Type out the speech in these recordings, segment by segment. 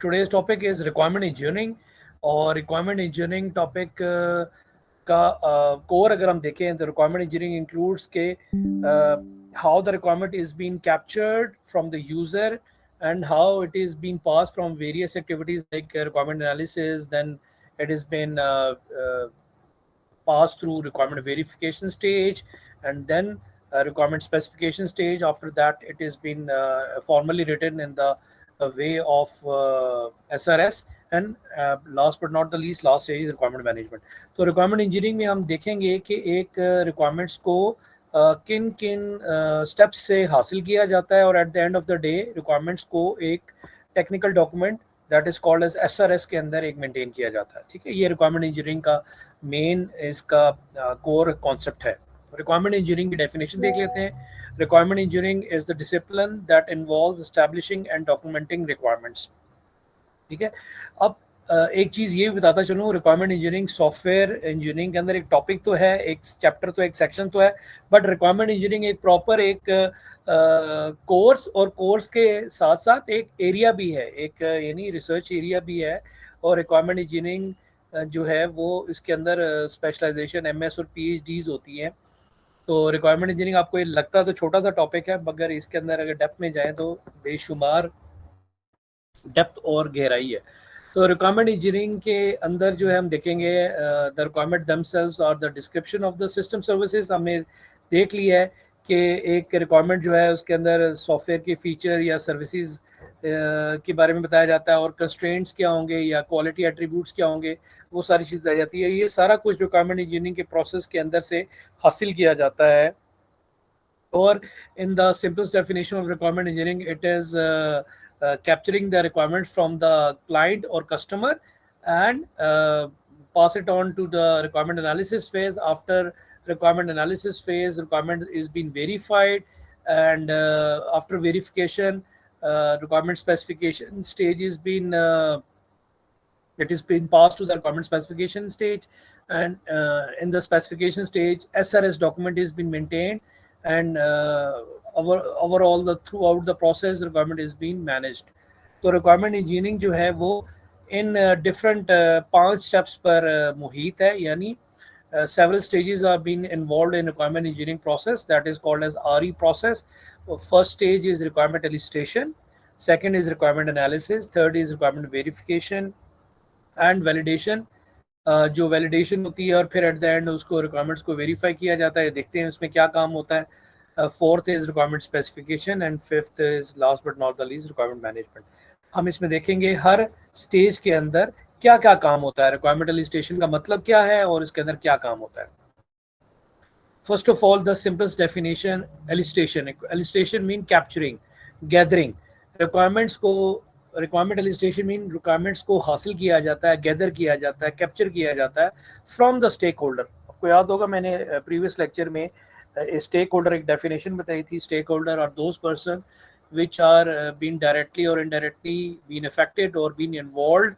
today's topic is requirement engineering और requirement engineering topic का core अगर हम देखें तो requirement engineering includes के how the requirement is being captured from the user and how it is being passed from various activities like requirement analysis, then it has been passed through requirement verification stage, and then requirement specification stage. After that, it has been formally written in the way of SRS, and last but not the least, last stage is requirement management. तो requirement engineering में हम देखेंगे कि एक requirements को किन किन steps से हासिल किया जाता है, और at the end of the day requirements को एक technical document that is called as SRS के अंदर एक मेंटेन किया जाता है. ठीक है, ये रिक्वायरमेंट इंजीनियरिंग का मेन इसका कोर कॉन्सेप्ट है. रिक्वायरमेंट इंजीनियरिंग की डेफिनेशन देख लेते हैं. Requirement engineering is the discipline that involves establishing and documenting requirements. ठीक है, अब एक चीज़ ये बताता चलूँ, रिक्वायरमेंट इंजीनियरिंग सॉफ्टवेयर इंजीनियरिंग के अंदर एक टॉपिक तो है, एक चैप्टर तो, एक सेक्शन तो है, बट रिक्वायरमेंट इंजीनियरिंग एक प्रॉपर एक कोर्स, और कोर्स के साथ साथ एक एरिया भी है, एक यानी रिसर्च एरिया भी है. और रिक्वायरमेंट इंजीनियरिंग जो है वो इसके अंदर स्पेशलाइजेशन MS और PhDs होती हैं. तो रिक्वायरमेंट इंजीनियरिंग आपको ये लगता तो छोटा सा टॉपिक है, मगर इसके अंदर अगर डेप्थ में जाएँ तो बेशुमार डेप्थ और गहराई है. तो रिक्वायरमेंट इंजीनियरिंग के अंदर जो है हम देखेंगे द रिक्वायरमेंट देमसेल्व्स और the description of the system services. हमने देख लिया है कि एक रिक्वायरमेंट जो है उसके अंदर सॉफ्टवेयर के फीचर या सर्विसेज के बारे में बताया जाता है, और कंस्ट्रेंट्स क्या होंगे या क्वालिटी एट्रीब्यूट्स क्या होंगे, वो सारी चीज़ बताई जाती है. ये सारा कुछ रिक्वायरमेंट इंजीनियरिंग के प्रोसेस के अंदर से हासिल किया जाता है. और in the simplest definition of requirement engineering, it is capturing the requirements from the client or customer and pass it on to the requirement analysis phase. After requirement analysis phase, requirement is being verified, and after verification, requirement specification stage is been it is been passed to the requirement specification stage, and in the specification stage SRS document is been maintained, and overall throughout the process requirement is being managed. तो requirement engineering जो है वो in different 5 steps पर मुहित है, यानी several stages are being involved in requirement engineering process that is called as RE process. First stage is requirement elicitation, second is requirement analysis, third is requirement verification and validation. जो validation होती है और फिर eight the and उसको requirements को verify किया जाता है, देखते हैं उसमें क्या काम होता है. Fourth is requirement specification, and fifth is last but not the least requirement management. हम इसमें देखेंगे हर स्टेज के अंदर क्या क्या काम होता है, रिक्वायरमेंट एलिसिटेशन का मतलब क्या है और इसके अंदर क्या काम होता है. First of all, the simplest definition, elicitation mean capturing, gathering. Requirement elicitation mean requirements को हासिल किया जाता है, गैदर किया जाता है, कैप्चर किया जाता है फ्रॉम द स्टेक होल्डर. आपको याद होगा मैंने प्रीवियस लेक्चर में स्टेक होल्डर एक डेफिनेशन बताई थी. Stake holder are those person which are being directly or indirectly being affected or being involved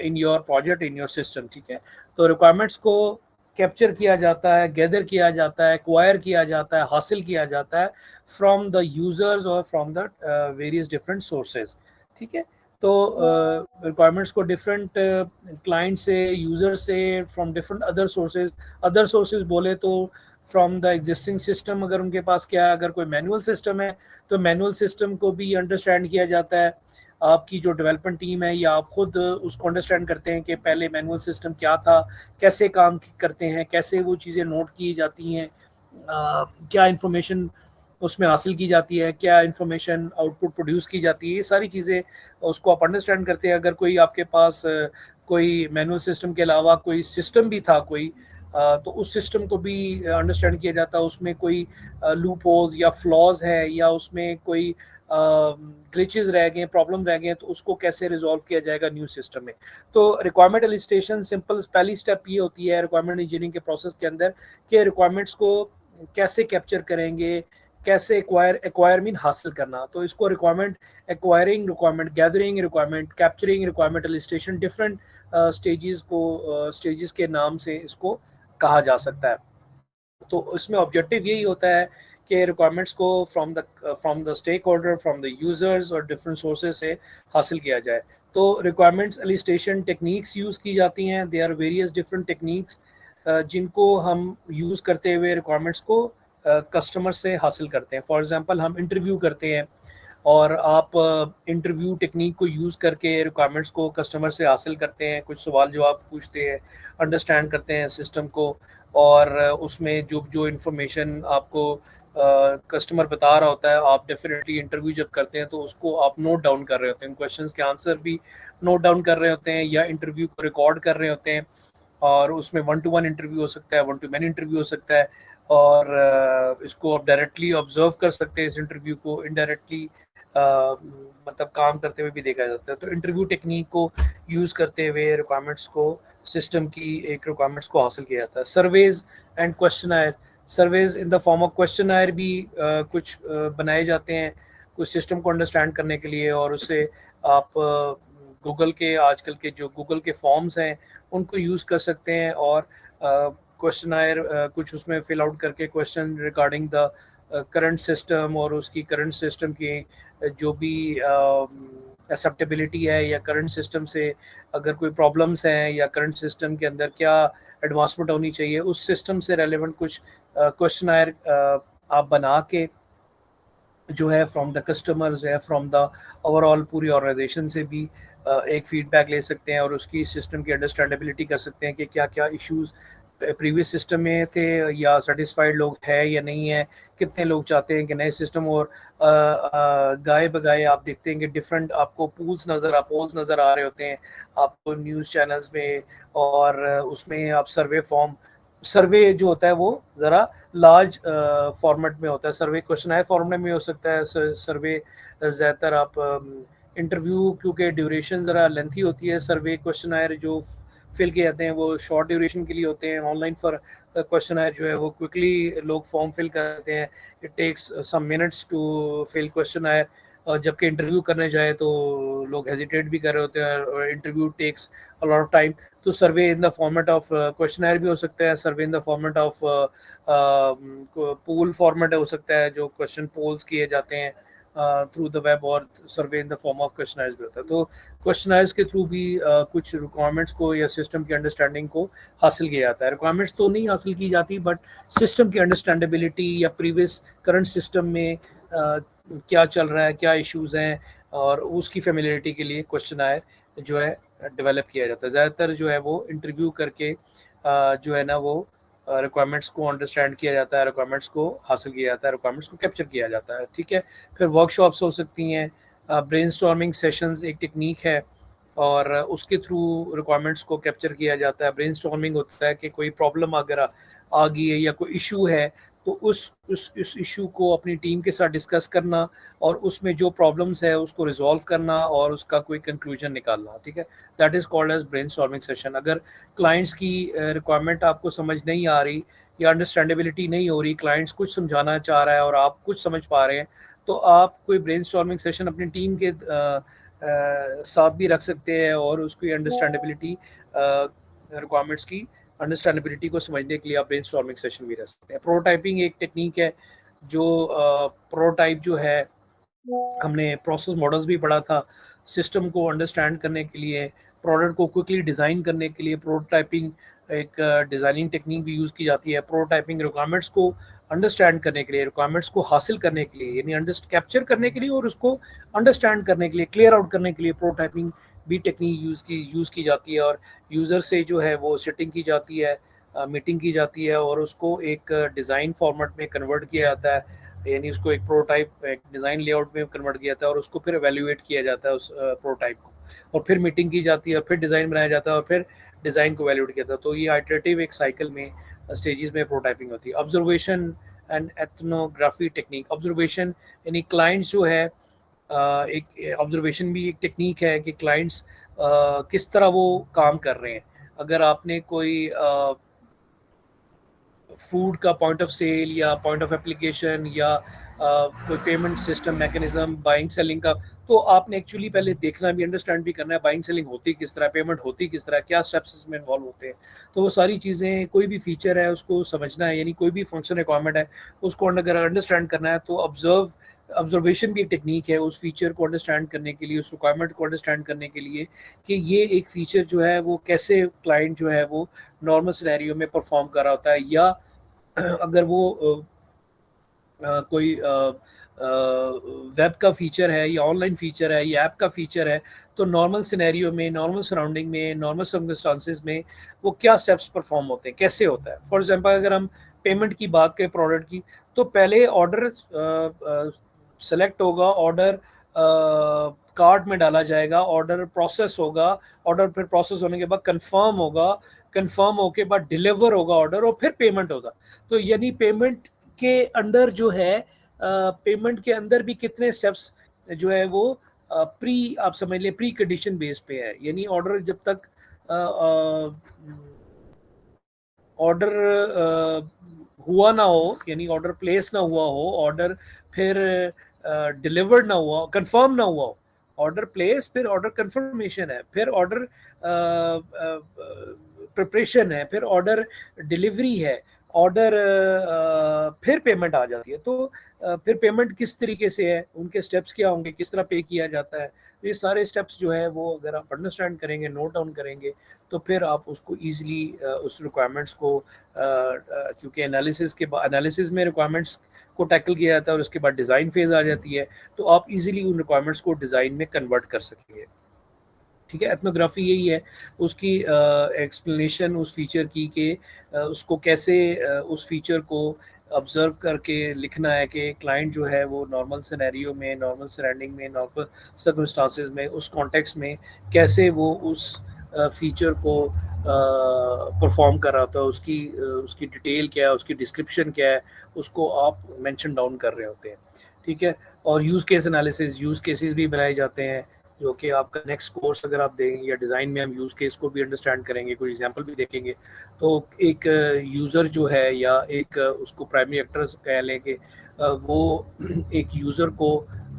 in your project, in your system. ठीक है, तो रिक्वायरमेंट्स को कैप्चर किया जाता है, गैदर किया जाता है, एक्वायर किया जाता है, हासिल किया जाता है फ्रॉम द यूजर्स और from the various different sources. ठीक है, तो रिक्वायरमेंट्स को डिफरेंट क्लाइंट से, यूजर से, फ्रॉम डिफरेंट अदर सोर्सेज बोले तो फ्रॉम द एग्जिस्टिंग सिस्टम, अगर उनके पास क्या है, अगर कोई मैनुअल सिस्टम है तो मैनुअल सिस्टम को भी अंडरस्टैंड किया जाता है. आपकी जो डेवलपमेंट टीम है या आप खुद उसको अंडरस्टैंड करते हैं कि पहले मैनुअल सिस्टम क्या था, कैसे काम करते हैं, कैसे वो चीज़ें नोट की जाती हैं, क्या इन्फॉर्मेशन उसमें हासिल की जाती है, क्या इन्फॉर्मेशन आउटपुट प्रोड्यूस की जाती है, ये सारी चीज़ें उसको आप अंडरस्टैंड करते हैं. अगर कोई आपके पास कोई मैनुअल सिस्टम के अलावा कोई सिस्टम भी था कोई, तो उस सिस्टम को भी अंडरस्टैंड किया जाता है. उसमें कोई लूप होल्स या फ्लॉज है या उसमें कोई ग्लिचेस रह गए, प्रॉब्लम रह गए, तो उसको कैसे रिजॉल्व किया जाएगा न्यू सिस्टम में. तो रिक्वायरमेंट एलिसिटेशन सिंपल पहली स्टेप ये होती है रिक्वायरमेंट इंजीनियरिंग के प्रोसेस के अंदर कि रिक्वायरमेंट्स को कैसे कैप्चर करेंगे, कैसे एक्वायर मीन हासिल करना. तो इसको requirement acquiring, requirement gathering, requirement capturing, requirement elicitation, different stages के नाम से इसको कहा जा सकता है. तो इसमें ऑब्जेक्टिव यही होता है कि रिक्वायरमेंट्स को from the stake holder, from the users और डिफरेंट सोर्सेज से हासिल किया जाए। तो रिक्वायरमेंट्स एलिस्टेशन टेक्निक्स यूज़ की जाती हैं। They are various different techniques जिनको हम यूज़ करते हुए रिक्वायरमेंट्स को कस्टमर से हासिल करते हैं। फॉर एग्जांपल हम इंटरव्यू करते हैं और आप इंटरव्यू टेक्निक को यूज़ करके रिक्वायरमेंट्स को कस्टमर से हासिल करते हैं, कुछ सवाल जवाब पूछते हैं, अंडरस्टैंड करते हैं सिस्टम को, और उसमें जो जो इन्फॉर्मेशन आपको कस्टमर बता रहा होता है, आप डेफिनेटली इंटरव्यू जब करते हैं तो उसको आप नोट डाउन कर रहे होते हैं, क्वेश्चंस के आंसर भी नोट डाउन कर रहे होते हैं या इंटरव्यू को रिकॉर्ड कर रहे होते हैं। और उसमें 1-to-1 इंटरव्यू हो सकता है, 1-to-many इंटरव्यू हो सकता है, और इसको आप डायरेक्टली ऑब्जर्व कर सकते हैं इस इंटरव्यू को, इनडायरेक्टली मतलब काम करते हुए भी देखा जाता है। तो इंटरव्यू टेक्निक को यूज़ करते हुए रिक्वायरमेंट्स को, सिस्टम की एक रिक्वायरमेंट्स को हासिल किया जाता है। Surveys and questionnaire, surveys in the form of questionnaire भी कुछ बनाए जाते हैं कुछ सिस्टम को अंडरस्टैंड करने के लिए, और उससे आप गूगल के आजकल के जो गूगल के फॉर्म्स हैं उनको यूज़ कर सकते हैं, और क्वेश्चनायर कुछ उसमें फिल आउट करके question regarding the current system और उसकी करंट सिस्टम की जो भी एक्सेप्टेबिलिटी है, या करंट सिस्टम से अगर कोई प्रॉब्लम्स हैं, या करंट सिस्टम के अंदर क्या एडवांसमेंट होनी चाहिए, उस सिस्टम से रेलेवेंट कुछ क्वेश्चनायर आप बना के जो है फ्रॉम द कस्टमर्स है, फ्रॉम द ओवरऑल पूरी ऑर्गेनाइजेशन से भी एक फीडबैक ले सकते हैं, और उसकी सिस्टम की अंडरस्टैंडेबिलिटी कर सकते हैं कि क्या क्या इश्यूज प्रीवियस सिस्टम में थे, या सेटिस्फाइड लोग है या नहीं है, कितने लोग चाहते हैं कि नए सिस्टम। और गाए बगाए आप देखते हैं कि डिफरेंट आपको पोल्स नज़र आ रहे होते हैं आपको न्यूज़ चैनल्स में, और उसमें आप सर्वे जो होता है वो ज़रा लार्ज फॉर्मेट में होता है। सर्वे क्वेश्चनायर फॉर्मेट में हो सकता है। सर्वे ज़्यादातर आप इंटरव्यू क्योंकि ड्यूरेशन ज़रा लेंथी होती है, सर्वे क्वेश्चनायर जो फिल किए जाते हैं वो शॉर्ट ड्यूरेशन के लिए होते हैं। ऑनलाइन फॉर क्वेश्चनायर जो है वो क्विकली लोग फॉर्म फिल करते हैं, it takes some minutes to fill questionnaire, जबकि इंटरव्यू करने जाए तो लोग हेजिटेट भी कर रहे होते हैं, और interview takes a lot of time. तो survey in the format of questionnaire भी हो सकता है, survey in the format of poll format हो सकता है, जो क्वेश्चन पोल्स किए जाते हैं थ्रू द वेब, और सर्वे इन द फॉर्म ऑफ क्वेश्चनायर्स भी होता है। तो क्वेश्चनायर्स के थ्रू भी कुछ रिक्वायरमेंट्स को या सिस्टम की अंडरस्टैंडिंग को हासिल किया जाता है। रिक्वायरमेंट्स तो नहीं हासिल की जाती, बट सिस्टम की अंडरस्टैंडेबिलिटी या प्रीवियस करंट सिस्टम में क्या चल रहा है, क्या इश्यूज़ हैं, और उसकी फेमिलियरिटी के लिए क्वेश्चनायर जो है डेवलप किया जाता है। ज़्यादातर जो है वो इंटरव्यू करके जो है ना वो रिक्वायरमेंट्स को अंडरस्टैंड किया जाता है, रिक्वायरमेंट्स को हासिल किया जाता है, रिक्वायरमेंट्स को कैप्चर किया जाता है। ठीक है, फिर वर्कशॉप्स हो सकती हैं, ब्रेनस्टॉर्मिंग सेशंस एक टेक्निक है, और उसके थ्रू रिक्वायरमेंट्स को कैप्चर किया जाता है। ब्रेनस्टॉर्मिंग होता है कि कोई प्रॉब्लम अगर आ गई है या कोई इशू है, तो उस इशू को अपनी टीम के साथ डिस्कस करना, और उसमें जो प्रॉब्लम्स है उसको रिजॉल्व करना, और उसका कोई कंक्लूजन निकालना। ठीक है, that is called as brainstorming session. अगर क्लाइंट्स की रिक्वायरमेंट आपको समझ नहीं आ रही या अंडरस्टैंडेबिलिटी नहीं हो रही, क्लाइंट्स कुछ समझाना चाह रहा है और आप कुछ समझ पा रहे हैं, तो आप कोई ब्रेनस्टॉर्मिंग सेशन अपनी टीम के साथ भी रख सकते हैं, और उसकी अंडरस्टैंडेबिलिटी रिक्वायरमेंट्स की अंडरस्टैंडेबिलिटी को समझने के लिए आप ब्रेनस्टॉर्मिंग सेशन भी रख सकते हैं। प्रोटोटाइपिंग एक टेक्निक है, जो प्रोटोटाइप जो है हमने प्रोसेस मॉडल्स भी पढ़ा था, सिस्टम को अंडरस्टैंड करने के लिए, प्रोडक्ट को क्विकली डिज़ाइन करने के लिए प्रोटोटाइपिंग एक डिज़ाइनिंग टेक्निक भी यूज़ की जाती है। प्रोटोटाइपिंग रिक्वायरमेंट्स को अंडरस्टैंड करने के लिए, रिक्वायरमेंट्स को हासिल करने के लिए, यानी कैप्चर करने के लिए और उसको अंडरस्टैंड करने के लिए, क्लियर आउट करने के लिए प्रोटोटाइपिंग भी टेक्निक यूज़ की जाती है। और यूज़र से जो है वो सेटिंग की जाती है, मीटिंग की जाती है, और उसको एक डिज़ाइन फॉर्मेट में कन्वर्ट किया जाता है, यानी उसको एक प्रोटोटाइप एक डिज़ाइन लेआउट में कन्वर्ट किया जाता है, और उसको फिर एवेल्युएट किया जाता है उस प्रोटोटाइप को, और फिर मीटिंग की जाती है, फिर डिज़ाइन बनाया जाता है, और फिर डिज़ाइन को एवेल्युएट किया जाता है। तो ये आइटरेटिव एक साइकिल में स्टेजेस में प्रोटोटाइपिंग होती है। Observation and ethnography technique, observation यानी क्लाइंट्स जो है एक ऑब्जर्वेशन भी एक टेक्निक है कि क्लाइंट्स किस तरह वो काम कर रहे हैं। अगर आपने कोई फूड का पॉइंट ऑफ सेल या पॉइंट ऑफ एप्लीकेशन या कोई payment system mechanism, buying selling का, तो आपने एक्चुअली पहले देखना भी, अंडरस्टैंड भी करना है बाइंग सेलिंग होती किस तरह, पेमेंट होती किस तरह, क्या स्टेप्स इसमें इन्वॉल्व होते हैं। तो वो सारी चीज़ें, कोई भी फीचर है उसको समझना है, यानी कोई भी फंक्शन रिक्वायरमेंट है उसको अगर अंडरस्टैंड करना है तो ऑब्जर्वेशन भी एक टेक्निक है उस फीचर को अंडरस्टैंड करने के लिए, उस रिक्वायरमेंट को अंडरस्टैंड करने के लिए कि ये एक फीचर जो है वो कैसे क्लाइंट जो है वो नॉर्मल सिनेरियो में परफॉर्म कर रहा होता है, या अगर वो कोई वेब का फीचर है या ऑनलाइन फीचर है या ऐप का फीचर है, तो नॉर्मल सिनेरियो में, नॉर्मल सराउंडिंग में, नॉर्मल सर्कमस्टांसेस में वो क्या स्टेप्स परफॉर्म होते हैं, कैसे होता है। फॉर एग्जांपल अगर हम पेमेंट की बात करें प्रोडक्ट की, तो पहले ऑर्डर सेलेक्ट होगा, ऑर्डर कार्ट में डाला जाएगा, ऑर्डर प्रोसेस होगा, ऑर्डर फिर प्रोसेस होने के बाद कंफर्म होगा, कंफर्म होके बाद डिलीवर होगा ऑर्डर, और फिर पेमेंट होगा। तो यानी पेमेंट के अंदर जो है, पेमेंट के अंदर भी कितने स्टेप्स जो है वो प्री, आप समझ लें प्री कंडीशन बेस पे है, यानी ऑर्डर जब तक ऑर्डर हुआ ना हो, यानी ऑर्डर प्लेस ना हुआ हो, ऑर्डर फिर डिलीवर्ड ना हुआ, कंफर्म ना हुआ हो, ऑर्डर प्लेस, फिर ऑर्डर कंफर्मेशन है, फिर ऑर्डर प्रिपरेशन है, फिर ऑर्डर डिलीवरी है, ऑर्डर फिर पेमेंट आ जाती है। तो फिर पेमेंट किस तरीके से है, उनके स्टेप्स क्या होंगे, किस तरह पे किया जाता है, तो ये सारे स्टेप्स जो है वो अगर आप अंडरस्टैंड करेंगे, नोट डाउन करेंगे, तो फिर आप उसको ईजिली उस रिक्वायरमेंट्स को, क्योंकि एनालिसिस में रिक्वायरमेंट्स को टैकल किया जाता है और उसके बाद डिज़ाइन फेज आ जाती है, तो आप इजीली उन रिक्वायरमेंट्स को डिज़ाइन में कन्वर्ट कर सकेंगे। ठीक है, एथनोग्राफी यही है, उसकी एक्सप्लेनेशन उस फीचर की कि उसको कैसे उस फीचर को ऑब्जर्व करके लिखना है कि क्लाइंट जो है वो नॉर्मल सिनेरियो में, नॉर्मल सराउंडिंग में, नॉर्मल सर्कमस्टांसेस में, उस कॉन्टेक्स्ट में कैसे वो उस फीचर को परफॉर्म कर रहा था, उसकी डिटेल क्या है, उसकी डिस्क्रिप्शन क्या है, उसको आप मेंशन डाउन कर रहे होते हैं। ठीक है, और use case analysis, use cases भी बनाए जाते हैं, जो कि आपका नेक्स्ट कोर्स अगर आप देंगे या डिज़ाइन में हम यूज़ केस को भी अंडरस्टैंड करेंगे, कोई एग्जांपल भी देखेंगे। तो एक यूज़र जो है या एक उसको प्राइमरी एक्टर कह लें कि वो एक यूज़र को,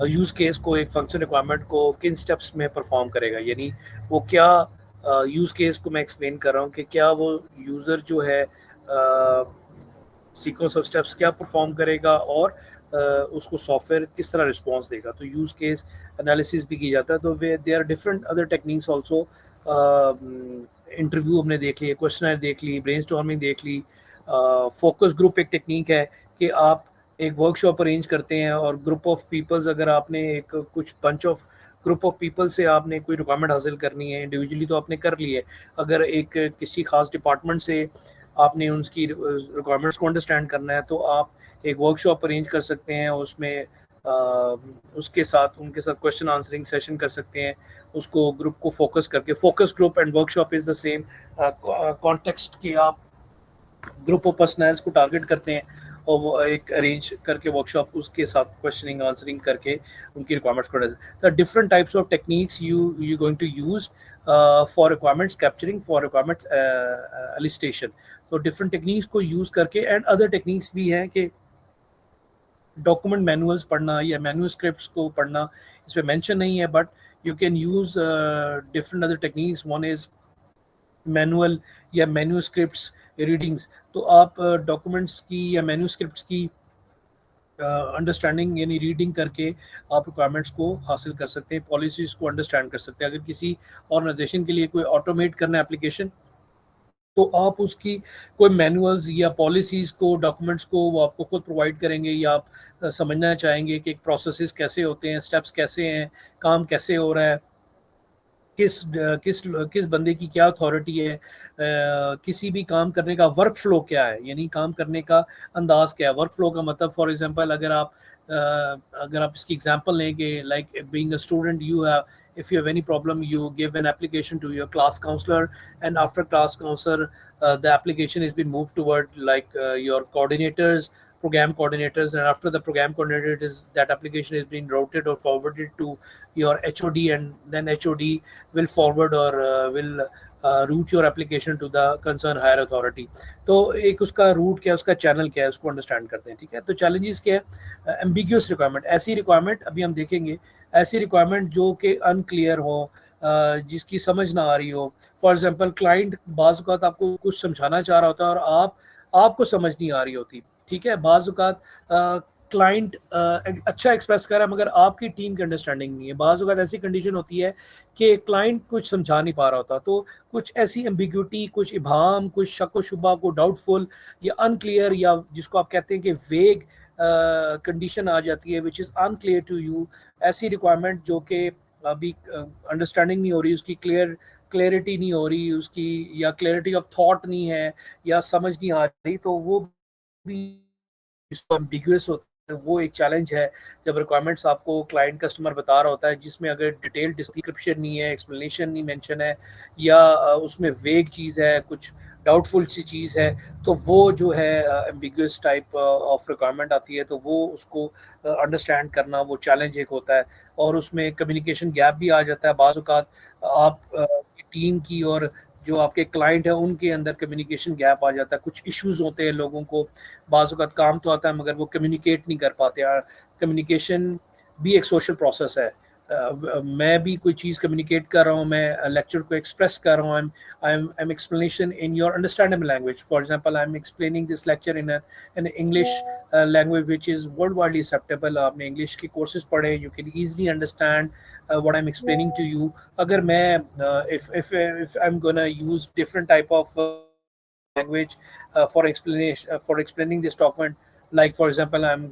यूज़ केस को, एक फंक्शन रिक्वायरमेंट को किन स्टेप्स में परफॉर्म करेगा, यानी वो क्या यूज़ केस को मैं एक्सप्लेन कर रहा हूँ कि क्या वो यूज़र जो है सीक्वेंस ऑफ स्टेप्स क्या परफॉर्म करेगा और उसको सॉफ्टवेयर किस तरह रिस्पॉन्स देगा। तो यूज़ केस एनालिसिस भी की जाता है। तो they are different other techniques also. Interview हमने देख लिए, क्वेश्चनर देख ली, ब्रेनस्टॉर्मिंग देख ली, फोकस ग्रुप एक टेक्निक है कि आप एक वर्कशॉप अरेंज करते हैं और ग्रुप ऑफ पीपल्स, अगर आपने एक कुछ bunch of group of people से आपने कोई रिक्वायरमेंट हासिल करनी है, इंडिविजुअली तो आपने कर ली है, अगर एक किसी खास डिपार्टमेंट से आपने उनकी रिक्वायरमेंट्स को अंडरस्टैंड करना है, तो आप एक वर्कशॉप अरेंज कर सकते हैं, उसमें उनके साथ क्वेश्चन आंसरिंग सेशन कर सकते हैं, उसको ग्रुप को फोकस करके। Focus group and workshop is the same context कि आप ग्रुप ऑफ पर्सनल्स को टारगेट करते हैं और वो एक अरेंज करके वर्कशॉप, उसके साथ क्वेश्चनिंग आंसरिंग करके उनकी रिक्वायरमेंट्स को। The different types of techniques you going to use for requirements capturing, for requirements elicitation. तो डिफरेंट टेक्निक्स को यूज़ करके, एंड अदर टेक्निक्स भी हैं कि डॉक्यूमेंट मैनुअल्स पढ़ना या मैन्यूस्क्रिप्ट्स को पढ़ना, इस पर मेंशन नहीं है, but you can use different other techniques. One is manual या मैन्यूस्क्रिप्ट्स रीडिंग्स। तो आप डॉक्यूमेंट्स की या मैन्यूस्क्रिप्ट्स की अंडरस्टैंडिंग यानी रीडिंग करके आप रिक्वायरमेंट्स को हासिल कर सकते हैं, पॉलिसीज़ को अंडरस्टैंड कर सकते हैं। अगर किसी ऑर्गेनाइजेशन के लिए कोई ऑटोमेट करना है एप्लीकेशन, तो आप उसकी कोई मैनुअल्स या पॉलिसीज़ को, डॉक्यूमेंट्स को वो आपको खुद प्रोवाइड करेंगे, या आप समझना चाहेंगे कि प्रोसेसेस कैसे होते हैं, स्टेप्स कैसे हैं, काम कैसे हो रहा है, किस किस किस बंदे की क्या अथॉरिटी है, किसी भी काम करने का वर्क फ्लो क्या है, यानी काम करने का अंदाज क्या है। वर्क फ्लो का मतलब, फॉर एग्जांपल अगर आप इसकी एग्जांपल लें कि like being a student, you have, if you have any problem, you give an application to your class counselor, and after class counselor the application has been moved toward like your coordinators, program coordinators, and after the program coordinators, that application is being routed or forwarded to your HOD, and then HOD will forward or will route your application to the concerned higher authority. तो एक उसका root क्या है, उसका channel क्या है, उसको understand करते हैं, ठीक है। तो चैलेंजेस क्या है, एम्बिग्यूस रिक्वायरमेंट, ऐसी रिक्वायरमेंट अभी हम देखेंगे, ऐसी रिक्वायरमेंट जो कि अनक्लियर हो, जिसकी समझ ना आ रही हो। फॉर एग्जांपल क्लाइंट बाज़ औक़ात आपको कुछ समझाना चाह रहा होता है और आपको समझ नहीं आ रही होती, ठीक है। बाज़ औक़ात क्लाइंट अच्छा एक्सप्रेस कर रहा है मगर आपकी टीम की अंडरस्टैंडिंग नहीं है। बाज़ औक़ात ऐसी कंडीशन होती है कि क्लाइंट कुछ समझा नहीं पा रहा होता, तो कुछ ऐसी एम्बिग्यूटी, कुछ इबाहम, कुछ शक व शुबा, को डाउटफुल या अनक्लियर, या जिसको आप कहते हैं कि वेग कंडीशन आ जाती है, which is unclear to you. ऐसी रिक्वायरमेंट जो कि अभी अंडरस्टैंडिंग नहीं हो रही, उसकी क्लैरिटी नहीं हो रही, उसकी या क्लैरिटी ऑफ थॉट नहीं है, या समझ नहीं आ रही, तो वो भी जिसको एम्बिगुअस होता है, वो एक चैलेंज है। जब रिक्वायरमेंट्स आपको क्लाइंट कस्टमर बता रहा होता है, जिसमें अगर डिटेल डिस्क्रिप्शन नहीं है, एक्सप्लेनेशन नहीं मेंशन है, या उसमें वेग चीज़ है, कुछ डाउटफुल सी चीज़ है, तो वो जो है एम्बिगुअस टाइप ऑफ रिक्वायरमेंट आती है, तो वो उसको अंडरस्टैंड करना, वो चैलेंज एक होता है। और उसमें कम्युनिकेशन गैप भी आ जाता है। बाज़ औक़ात आप टीम की और जो आपके क्लाइंट है उनके अंदर कम्युनिकेशन गैप आ जाता है, कुछ इश्यूज होते हैं लोगों को। बाज़ औक़ात काम तो आता है मगर वो कम्युनिकेट नहीं कर पाते। कम्युनिकेशन भी एक सोशल प्रोसेस है। मैं भी कोई चीज़ कम्युनिकेट कर रहा हूँ, मैं लेक्चर को एक्सप्रेस कर रहा हूँ, I am explanation in your understandable language. For example, I am explaining this lecture in English language which is world widely acceptable. आपने इंग्लिश के कोर्सेज पढ़े, you can easily understand what I am explaining to you. अगर मैं if I'm gonna use different type of language for explaining this document, like for example I'm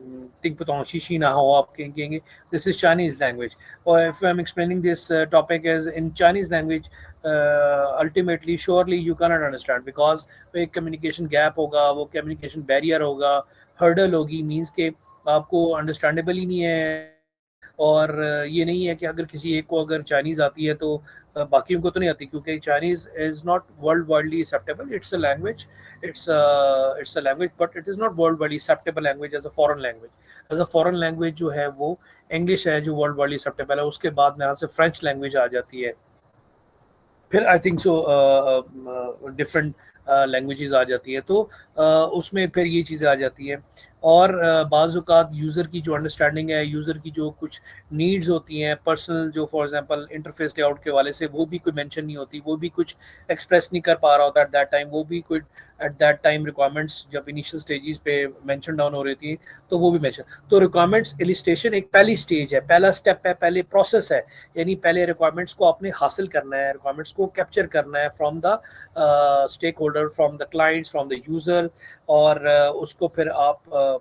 think Shishi na ho aap कहेंगे this is Chinese language, or if I'm explaining this topic as in Chinese language, ultimately surely you cannot understand, because एक communication gap होगा, वो communication barrier होगा, hurdle होगी, means के आपको understandable ही नहीं है। और ये नहीं है कि अगर किसी एक को अगर चाइनीज़ आती है तो बाकियों को तो नहीं आती, क्योंकि Chinese is not world widely acceptable. It's a language, it's a language, but it is not world widely acceptable language as a foreign language. As a foreign language जो है वो इंग्लिश है, जो वर्ल्ड वाइडली एक्सेप्टेबल है। उसके बाद में यहाँ से फ्रेंच लैंग्वेज आ जाती है, फिर I think so different languages आ जाती है, तो उसमें फिर ये चीज़ें आ जाती हैं। और बाज़ औक़ात यूज़र की जो अंडरस्टैंडिंग है, यूज़र की जो कुछ नीड्स होती हैं पर्सनल, जो फॉर एग्जांपल इंटरफेस लेआउट के वाले से, वो भी कोई मेंशन नहीं होती, वो भी कुछ एक्सप्रेस नहीं कर पा रहा होता एट दैट टाइम। वो भी कोई एट दैट टाइम रिक्वायरमेंट्स जब इनिशियल स्टेजेस पे मेंशन डाउन हो रही थी, तो वो भी मेंशन। तो रिक्वायरमेंट्स एलिस्टेशन एक पहली स्टेज है, पहला स्टेप है, पहले प्रोसेस है। यानी पहले रिक्वायरमेंट्स को आपने हासिल करना है, रिक्वायरमेंट्स को कैप्चर करना है from the stake holder, from the clients, from the user, और उसको फिर आप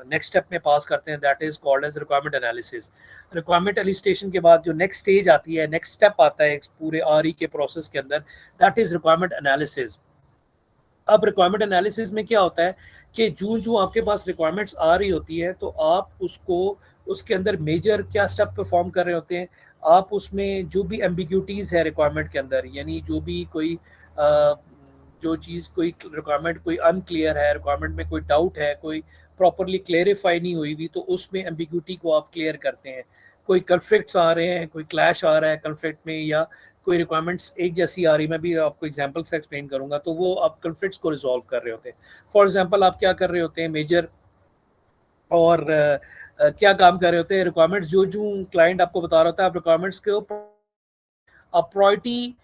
नेक्स्ट स्टेप में पास करते हैं, that is called as requirement analysis. Requirement elicitation के बाद जो नेक्स्ट स्टेज आती है, नेक्स्ट स्टेप आता है पूरे आरई के प्रोसेस के अंदर, दैट इज रिक्वायरमेंट एनालिसिस। अब रिक्वायरमेंट एनालिसिस में क्या होता है कि जो आपके पास रिक्वायरमेंट्स आ रही होती है, तो आप उसको उसके अंदर मेजर क्या स्टेप परफॉर्म कर रहे होते हैं। आप उसमें जो भी एम्बिग्यूटीज़ है रिक्वायरमेंट के अंदर, यानी जो भी कोई जो चीज़, कोई रिक्वायरमेंट कोई अनक्लियर है, रिक्वायरमेंट में कोई डाउट है, कोई प्रॉपरली क्लेरिफाई नहीं हुई हुई, तो उसमें एम्बिग्यूटी को आप क्लियर करते हैं। कोई कन्फ्लिक्ट्स आ रहे हैं, कोई क्लैश आ रहा है कन्फ्लिक्ट में, या कोई रिक्वायरमेंट्स एक जैसी आ रही, मैं भी आपको एग्जांपल से एक्सप्लेन करूंगा, तो वो आप कन्फ्लिक्ट्स को रिजॉल्व कर रहे होते हैं। फॉर एग्जांपल, आप क्या कर रहे होते हैं मेजर, और क्या काम कर रहे होते हैं, रिक्वायरमेंट्स जो क्लाइंट आपको बता रहा होता है, आप रिक्वायरमेंट्स के priority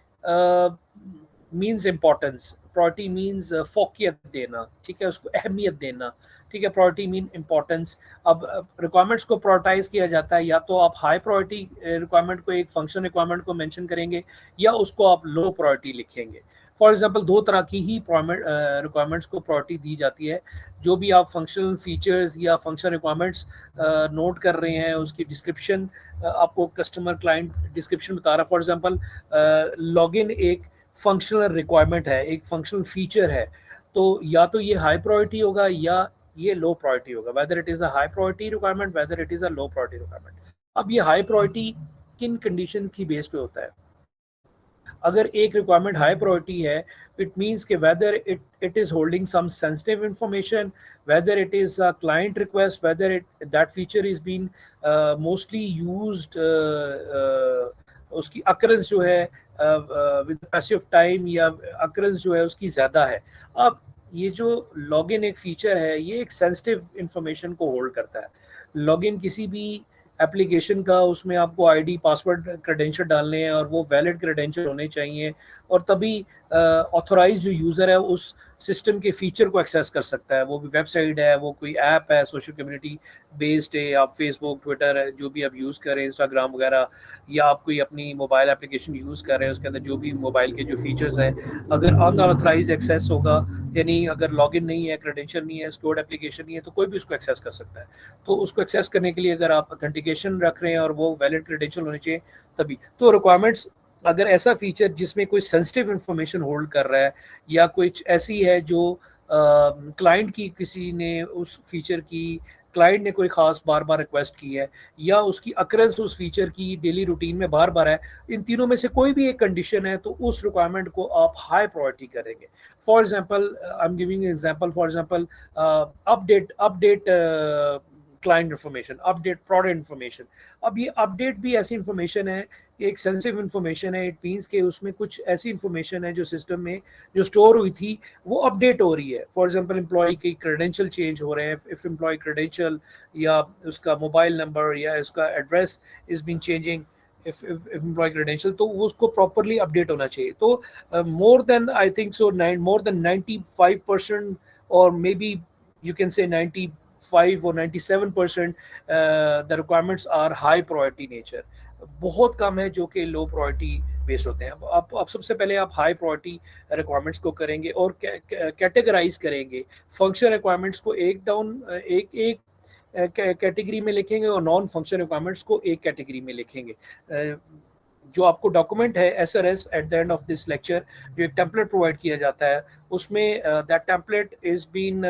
means importance, priority means फोकियत देना, ठीक है, उसको अहमियत देना, ठीक है। Priority mean importance. अब रिक्वायरमेंट्स को प्रायोरिटाइज किया जाता है, या तो आप हाई प्रायोरिटी रिक्वायरमेंट को, एक फंक्शन रिक्वायरमेंट को मेंशन करेंगे, या उसको आप लो प्रायोरिटी लिखेंगे। फॉर एग्जांपल, दो तरह की ही रिक्वायरमेंट्स को प्रायोरिटी दी जाती है। जो भी आप फंक्शनल फीचर्स या फंक्शन रिक्वायरमेंट्स नोट कर रहे हैं, उसकी डिस्क्रिप्शन आपको कस्टमर क्लाइंट डिस्क्रिप्शन बता रहा है। फॉर एग्जांपल, लॉगिन एक फंक्शनल रिक्वायरमेंट है, एक फंक्शनल फीचर है, तो या तो ये हाई प्रायोरिटी होगा या ये लो प्रायोरिटी होगा, whether it is a high priority requirement, whether it is a low priority requirement. अब ये हाई प्रायोरिटी किन कंडीशन की बेस पे होता है? अगर एक रिक्वायरमेंट हाई प्रायोरिटी है, it means कि whether it is holding some sensitive information, whether it is a client request, whether that feature is being mostly used, उसकी occurrence जो है with the passage of time या occurrence जो है उसकी ज़्यादा है. अब ये जो लॉगिन एक फीचर है, ये एक सेंसिटिव इंफॉर्मेशन को होल्ड करता है. लॉगिन किसी भी एप्लीकेशन का, उसमें आपको आईडी, पासवर्ड, क्रेडेंशियल डालने हैं और वो वैलिड क्रेडेंशियल होने चाहिए, और तभी ऑथोराइज जो यूज़र है उस सिस्टम के फीचर को एक्सेस कर सकता है. वो भी वेबसाइट है, वो कोई ऐप है, सोशल कम्युनिटी बेस्ड है, आप फेसबुक, ट्विटर है, जो भी आप यूज़ करें, इंस्टाग्राम वगैरह, या आप कोई अपनी मोबाइल एप्लीकेशन यूज़ कर रहे हैं, उसके अंदर जो भी मोबाइल के जो फीचर्स हैं, अगर अनऑथराइज एक्सेस होगा, यानी अगर लॉगिन नहीं है, क्रेडेंशियल नहीं है, स्टोर्ड एप्लीकेशन नहीं है, तो कोई भी उसको एक्सेस कर सकता है. तो उसको एक्सेस करने के लिए अगर आप ऑथेंटिकेशन रख रहे हैं और वो वैलिड क्रेडेंशियल होने चाहिए तभी. तो रिक्वायरमेंट्स, अगर ऐसा फीचर जिसमें कोई सेंसिटिव इंफॉर्मेशन होल्ड कर रहा है, या कुछ ऐसी है जो क्लाइंट की, किसी ने उस फीचर की, क्लाइंट ने कोई खास बार बार रिक्वेस्ट की है, या उसकी अकरेंस उस फीचर की डेली रूटीन में बार बार है, इन तीनों में से कोई भी एक कंडीशन है, तो उस रिक्वायरमेंट को आप हाई प्रायोरिटी करेंगे. For example, I am giving example, for example update client information, update product information. अब ये अपडेट भी ऐसी इन्फॉर्मेशन है, एक सेंसिटिव इन्फॉर्मेशन है. इट मीन्स कि उसमें कुछ ऐसी इन्फॉर्मेशन है जो सिस्टम में जो स्टोर हुई थी वो अपडेट हो रही है. फॉर एग्जांपल, एम्प्लॉय की क्रेडेंशियल चेंज हो रहे हैं, इफ एम्प्लॉय क्रेडेंशियल या उसका मोबाइल नंबर या उसका address is been changing, if employee credential, तो वो उसको प्रॉपरली अपडेट होना चाहिए. तो मोर देन, आई थिंक सो, मोर देन 95% और may be you can say 95 or 97% the requirements are high priority nature. बहुत कम है जो कि लो प्रायोरिटी बेस्ड होते हैं. अब सबसे पहले आप हाई प्रायोरिटी रिक्वायरमेंट्स को करेंगे और कैटेगराइज करेंगे. फंक्शन रिक्वायरमेंट्स को एक कैटेगरी में लिखेंगे और नॉन फंक्शन रिक्वायरमेंट्स को एक कैटेगरी में लिखेंगे. जो आपको डॉक्यूमेंट है SRS at the end of this lecture, जो एक टेम्पलेट प्रोवाइड किया जाता है, उसमें that template is been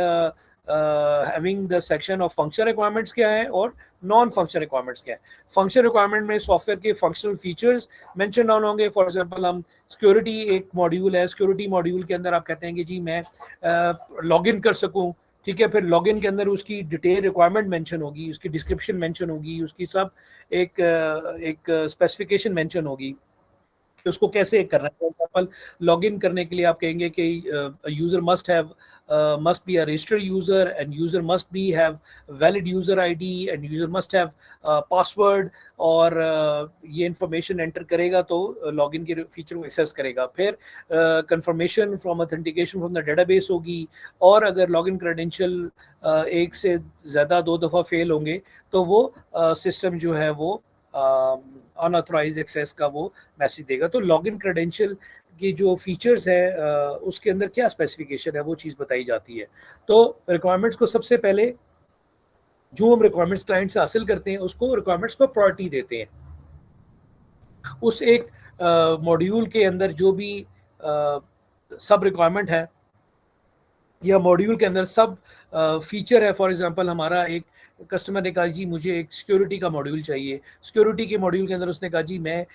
having the section of function requirements क्या है और नॉन फंक्शन रिक्वायरमेंट्स क्या है. फंक्शन रिक्वायरमेंट में सॉफ्टवेयर के फंक्शनल फीचर्स मेंशन डाउन होंगे. फॉर एग्जांपल, हम सिक्योरिटी एक मॉड्यूल है, सिक्योरिटी मॉड्यूल के अंदर आप कहते हैं कि जी मैं लॉगिन कर सकूं, ठीक है. फिर लॉगिन के अंदर उसकी डिटेल रिक्वायरमेंट मेंशन होगी, उसकी डिस्क्रिप्शन मेंशन होगी, उसकी सब एक स्पेसिफिकेशन मेंशन होगी कि उसको कैसे करना है. फॉर एग्जांपल, लॉगिन करने के लिए आप कहेंगे कि user must be a registered user, and user must be have valid user ID, and user must have password, और ये इंफॉर्मेशन एंटर करेगा तो लॉगिन के फीचर को एक्सेस करेगा. फिर confirmation from authentication from the database होगी, और अगर लॉगिन क्रेडेंशियल एक से ज़्यादा 2 दफ़ा फेल होंगे तो वो सिस्टम जो है वो अनऑथराइज एक्सेस का वो मैसेज देगा. तो लॉगिन क्रेडेंशियल की जो फीचर्स है उसके अंदर क्या स्पेसिफिकेशन है वो चीज़ बताई जाती है. तो रिक्वायरमेंट्स को सबसे पहले जो हम रिक्वायरमेंट्स क्लाइंट से हासिल करते हैं उसको रिक्वायरमेंट्स को प्रायोरिटी देते हैं. उस एक मॉड्यूल के अंदर जो भी सब रिक्वायरमेंट है या मॉड्यूल के अंदर सब फीचर है. फॉर एग्जांपल, हमारा एक कस्टमर ने कहा जी मुझे एक सिक्योरिटी का मॉड्यूल चाहिए. सिक्योरिटी के मॉड्यूल के अंदर उसने कहा जी मैं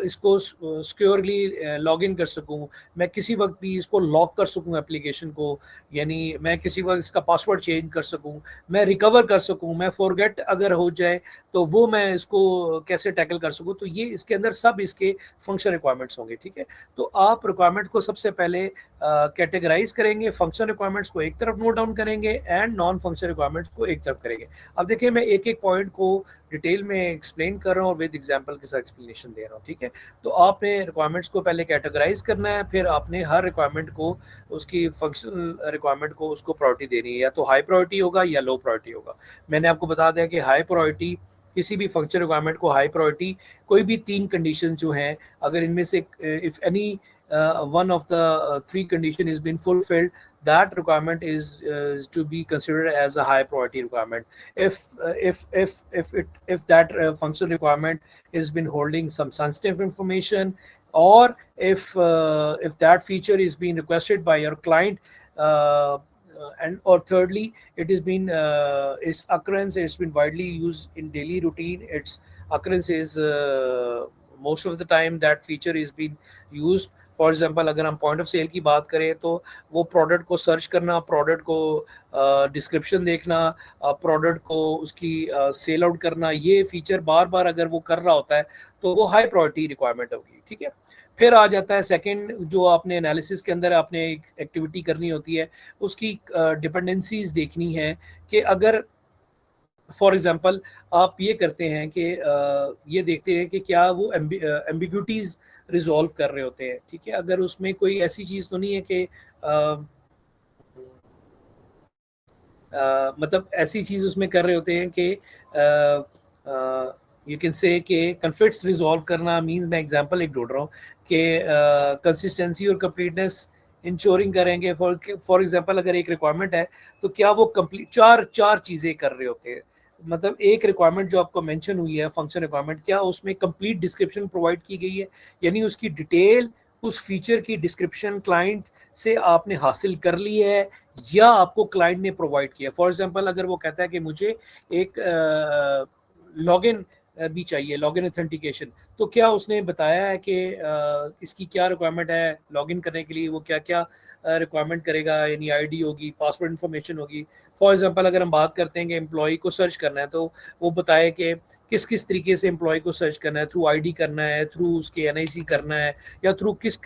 इसको सिक्योरली लॉगिन कर सकूं, मैं किसी वक्त भी इसको लॉक कर सकूं एप्लीकेशन को, यानी मैं किसी वक्त इसका पासवर्ड चेंज कर सकूं, मैं रिकवर कर सकूं, मैं फॉरगेट अगर हो जाए तो वो मैं इसको कैसे टैकल कर सकूं. तो ये इसके अंदर सब इसके फंक्शन रिक्वायरमेंट्स होंगे, ठीक है. तो आप रिक्वायरमेंट को सबसे पहले कैटेगराइज करेंगे, फंक्शन रिक्वायरमेंट्स को एक तरफ नोट डाउन करेंगे एंड नॉन फंक्शन रिक्वायरमेंट्स को एक तरफ करेंगे. अब देखिए, मैं एक एक पॉइंट को डिटेल में एक्सप्लेन कर रहा हूँ और विद एग्जांपल के साथ एक्सप्लेनेशन दे रहा हूँ, ठीक है. तो आपने रिक्वायरमेंट्स को पहले कैटेगराइज करना है, फिर आपने हर रिक्वायरमेंट को, उसकी फंक्शनल रिक्वायरमेंट को उसको प्रायोरिटी देनी है. या तो हाई प्रायोरिटी होगा या लो प्रायोरिटी होगा. मैंने आपको बता दिया कि हाई प्रायोरिटी, किसी भी फंक्शन रिक्वायरमेंट को हाई प्रायोरिटी, कोई भी 3 कंडीशन जो हैं, अगर इनमें से if any one of the 3 condition is been fulfilled, that requirement is to be considered as a high priority requirement. If that function requirement is been holding some sensitive information, or if that feature is being requested by your client, and or thirdly, it has been its occurrence has been widely used in daily routine, its occurrence is most of the time that feature is been used. For example अगर हम point of cell की बात करें तो वो product को search करना, product को डिस्क्रिप्शन देखना, प्रोडक्ट को उसकी सेल आउट करना, ये फीचर बार बार अगर वो कर रहा होता है तो वो हाई प्रायोरिटी रिक्वायरमेंट होगी। ठीक है, फिर आ जाता है सेकंड, जो आपने एनालिसिस के अंदर आपने एक एक्टिविटी करनी होती है, उसकी डिपेंडेंसीज देखनी है कि अगर फॉर एग्जांपल आप ये करते हैं कि ये देखते हैं कि क्या वो एम्बिग्यूटीज रिजॉल्व कर रहे होते हैं। ठीक है, अगर उसमें कोई ऐसी चीज़ तो नहीं है कि मतलब ऐसी चीज़ उसमें कर रहे होते हैं कि यू कैन से कि कन्फ्लिक्ट्स रिजॉल्व करना मीन्स, मैं एग्जांपल एक ढूंढ रहा हूँ कि कंसिस्टेंसी और कंप्लीटनेस इंश्योरिंग करेंगे। फॉर एग्जांपल अगर एक रिक्वायरमेंट है तो क्या वो कंप्लीट चार चीज़ें कर रहे होते हैं। मतलब एक रिक्वायरमेंट जो आपको मेंशन हुई है फंक्शन रिक्वायरमेंट, क्या उसमें कंप्लीट डिस्क्रिप्शन प्रोवाइड की गई है, यानी उसकी डिटेल, उस फीचर की डिस्क्रिप्शन क्लाइंट से आपने हासिल कर ली है या आपको क्लाइंट ने प्रोवाइड किया। फॉर एग्जांपल अगर वो कहता है कि मुझे एक लॉगिन भी चाहिए, लॉगिन ऑथेंटिकेशन, तो क्या उसने बताया है कि इसकी क्या रिक्वायरमेंट है लॉगिन करने के लिए, वो क्या क्या रिक्वायरमेंट करेगा, यानी आईडी होगी, पासवर्ड इन्फॉर्मेशन होगी। फॉर एग्जांपल अगर हम बात करते हैं कि एम्प्लॉय को सर्च करना है तो वो बताए कि किस किस तरीके से एम्प्लॉय को सर्च करना है, थ्रू आईडी करना है, थ्रू उसके एनआईसी करना है, या थ्रू किस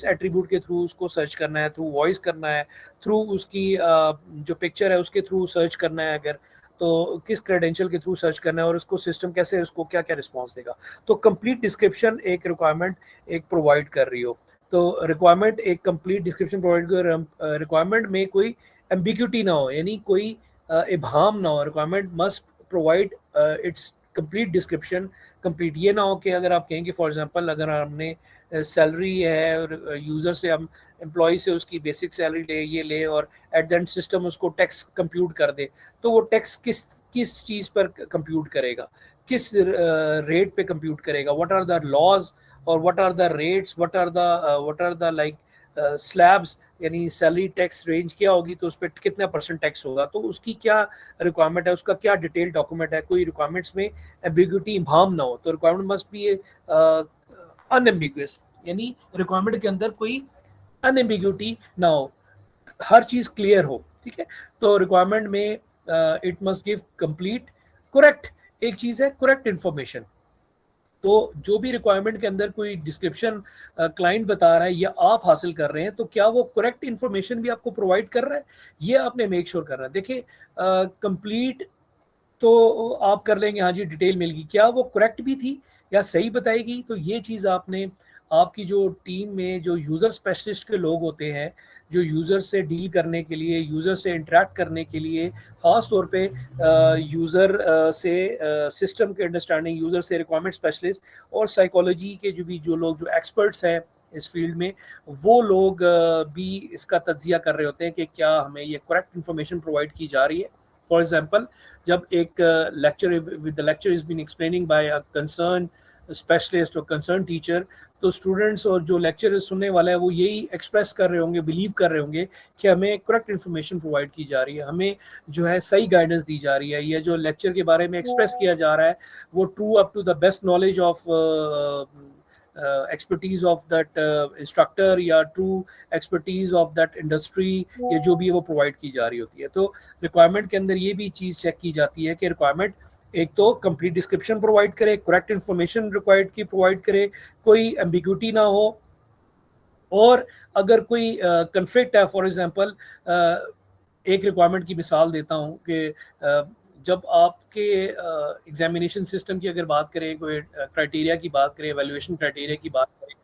एट्रीब्यूट के थ्रू उसको सर्च करना है, थ्रू वॉइस करना है, थ्रू उसकी जो पिक्चर है उसके थ्रू सर्च करना है, अगर तो किस क्रेडेंशियल के थ्रू सर्च करना है और उसको सिस्टम कैसे उसको क्या क्या रिस्पॉन्स देगा। तो कंप्लीट डिस्क्रिप्शन एक रिक्वायरमेंट एक प्रोवाइड कर रही हो, तो रिक्वायरमेंट एक कंप्लीट डिस्क्रिप्शन प्रोवाइड कर, रिक्वायरमेंट में कोई एम्बिग्यूटी ना हो, यानी कोई इबाहम ना हो। Requirement must provide it's complete description complete. ये ना हो कि अगर आप कहेंगे फॉर एग्जांपल अगर हमने सैलरी है और यूज़र से हम एम्प्लॉय से उसकी बेसिक सैलरी ले, ये ले, और एट द एंड सिस्टम उसको टैक्स कंप्यूट कर दे, तो वो टैक्स किस किस चीज़ पर कंप्यूट करेगा, किस रेट पे कंप्यूट करेगा, व्हाट आर द लॉज और what are the rates, what are the like slabs, यानी सैलरी टैक्स रेंज क्या होगी, तो उस पर कितना परसेंट टैक्स होगा, तो उसकी क्या रिक्वायरमेंट है, उसका क्या डिटेल डॉक्यूमेंट है। कोई रिक्वायरमेंट्स में एम्बिग्यूटी इबाहम ना हो, तो रिक्वायरमेंट मस्ट बी अनएम्बिगुअस, यानी रिक्वायरमेंट के अंदर कोई अनएम्बिग्यूटी ना हो, हर चीज क्लियर हो। ठीक है, तो रिक्वायरमेंट में it must give complete correct, एक चीज है करेक्ट इंफॉर्मेशन। तो जो भी रिक्वायरमेंट के अंदर कोई डिस्क्रिप्शन क्लाइंट बता रहा है या आप हासिल कर रहे हैं, तो क्या वो करेक्ट इंफॉर्मेशन भी आपको प्रोवाइड कर रहा है, ये आपने मेक श्योर करना है। देखिए कंप्लीट तो आप कर लेंगे, हाँ जी डिटेल मिल गई, क्या वो करेक्ट भी थी या सही बताएगी, तो ये चीज़ आपने आपकी जो टीम में जो यूज़र स्पेशलिस्ट के लोग होते हैं, जो यूज़र से डील करने के लिए, यूज़र से इंटरेक्ट करने के लिए, ख़ास तौर पे यूज़र से सिस्टम के अंडरस्टैंडिंग, यूज़र से रिक्वायरमेंट स्पेशलिस्ट और साइकोलॉजी के जो लोग जो एक्सपर्ट्स हैं इस फील्ड में, वो लोग भी इसका तज्जिया कर रहे होते हैं कि क्या हमें ये करेक्ट इन्फॉर्मेशन प्रोवाइड की जा रही है। फॉर एग्जाम्पल जब एक lecture with the lecture is been explaining by a concern specialist और कंसर्न टीचर, तो स्टूडेंट्स और जो लेक्चर सुनने वाला है वो यही एक्सप्रेस कर रहे होंगे, बिलीव कर रहे होंगे कि हमें करेक्ट इन्फॉर्मेशन प्रोवाइड की जा रही है, हमें जो है सही गाइडेंस दी जा रही है, या जो लेक्चर के बारे में एक्सप्रेस किया जा रहा है वो true up to the best knowledge of expertise of that instructor या true expertise of that industry, या जो भी है वो प्रोवाइड की जा रही होती है। तो रिक्वायरमेंट के अंदर ये भी चीज़ चेक की जाती है कि रिक्वायरमेंट एक तो कंप्लीट डिस्क्रिप्शन प्रोवाइड करे, करेक्ट इन्फॉर्मेशन रिक्वायर्ड की प्रोवाइड करे, कोई एम्बिग्यूटी ना हो, और अगर कोई कन्फ्लिक्ट है, फॉर एग्जांपल एक रिक्वायरमेंट की मिसाल देता हूँ कि जब आपके एग्जामिनेशन सिस्टम की अगर बात करें, कोई क्राइटेरिया की बात करें, एवेल्युएशन क्राइटेरिया की बात करें,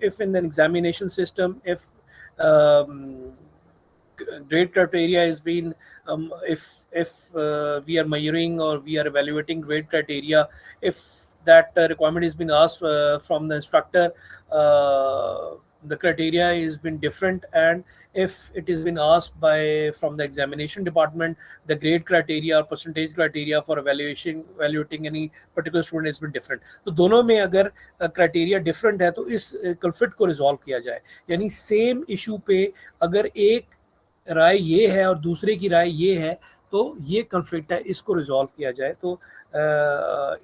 if in an examination system, if grade criteria has been if we are measuring or we are evaluating grade criteria, if that requirement has been asked from the instructor, the criteria has been different, and if it has been asked from the examination department, the grade criteria or percentage criteria for evaluating any particular student has been different, तो दोनों में अगर criteria different है तो इस conflict को resolve किया जाए। यानी सेम इशू पे अगर एक राय ये है और दूसरे की राय ये है, तो ये कन्फ्लिक्ट है, इसको रिजॉल्व किया जाए। तो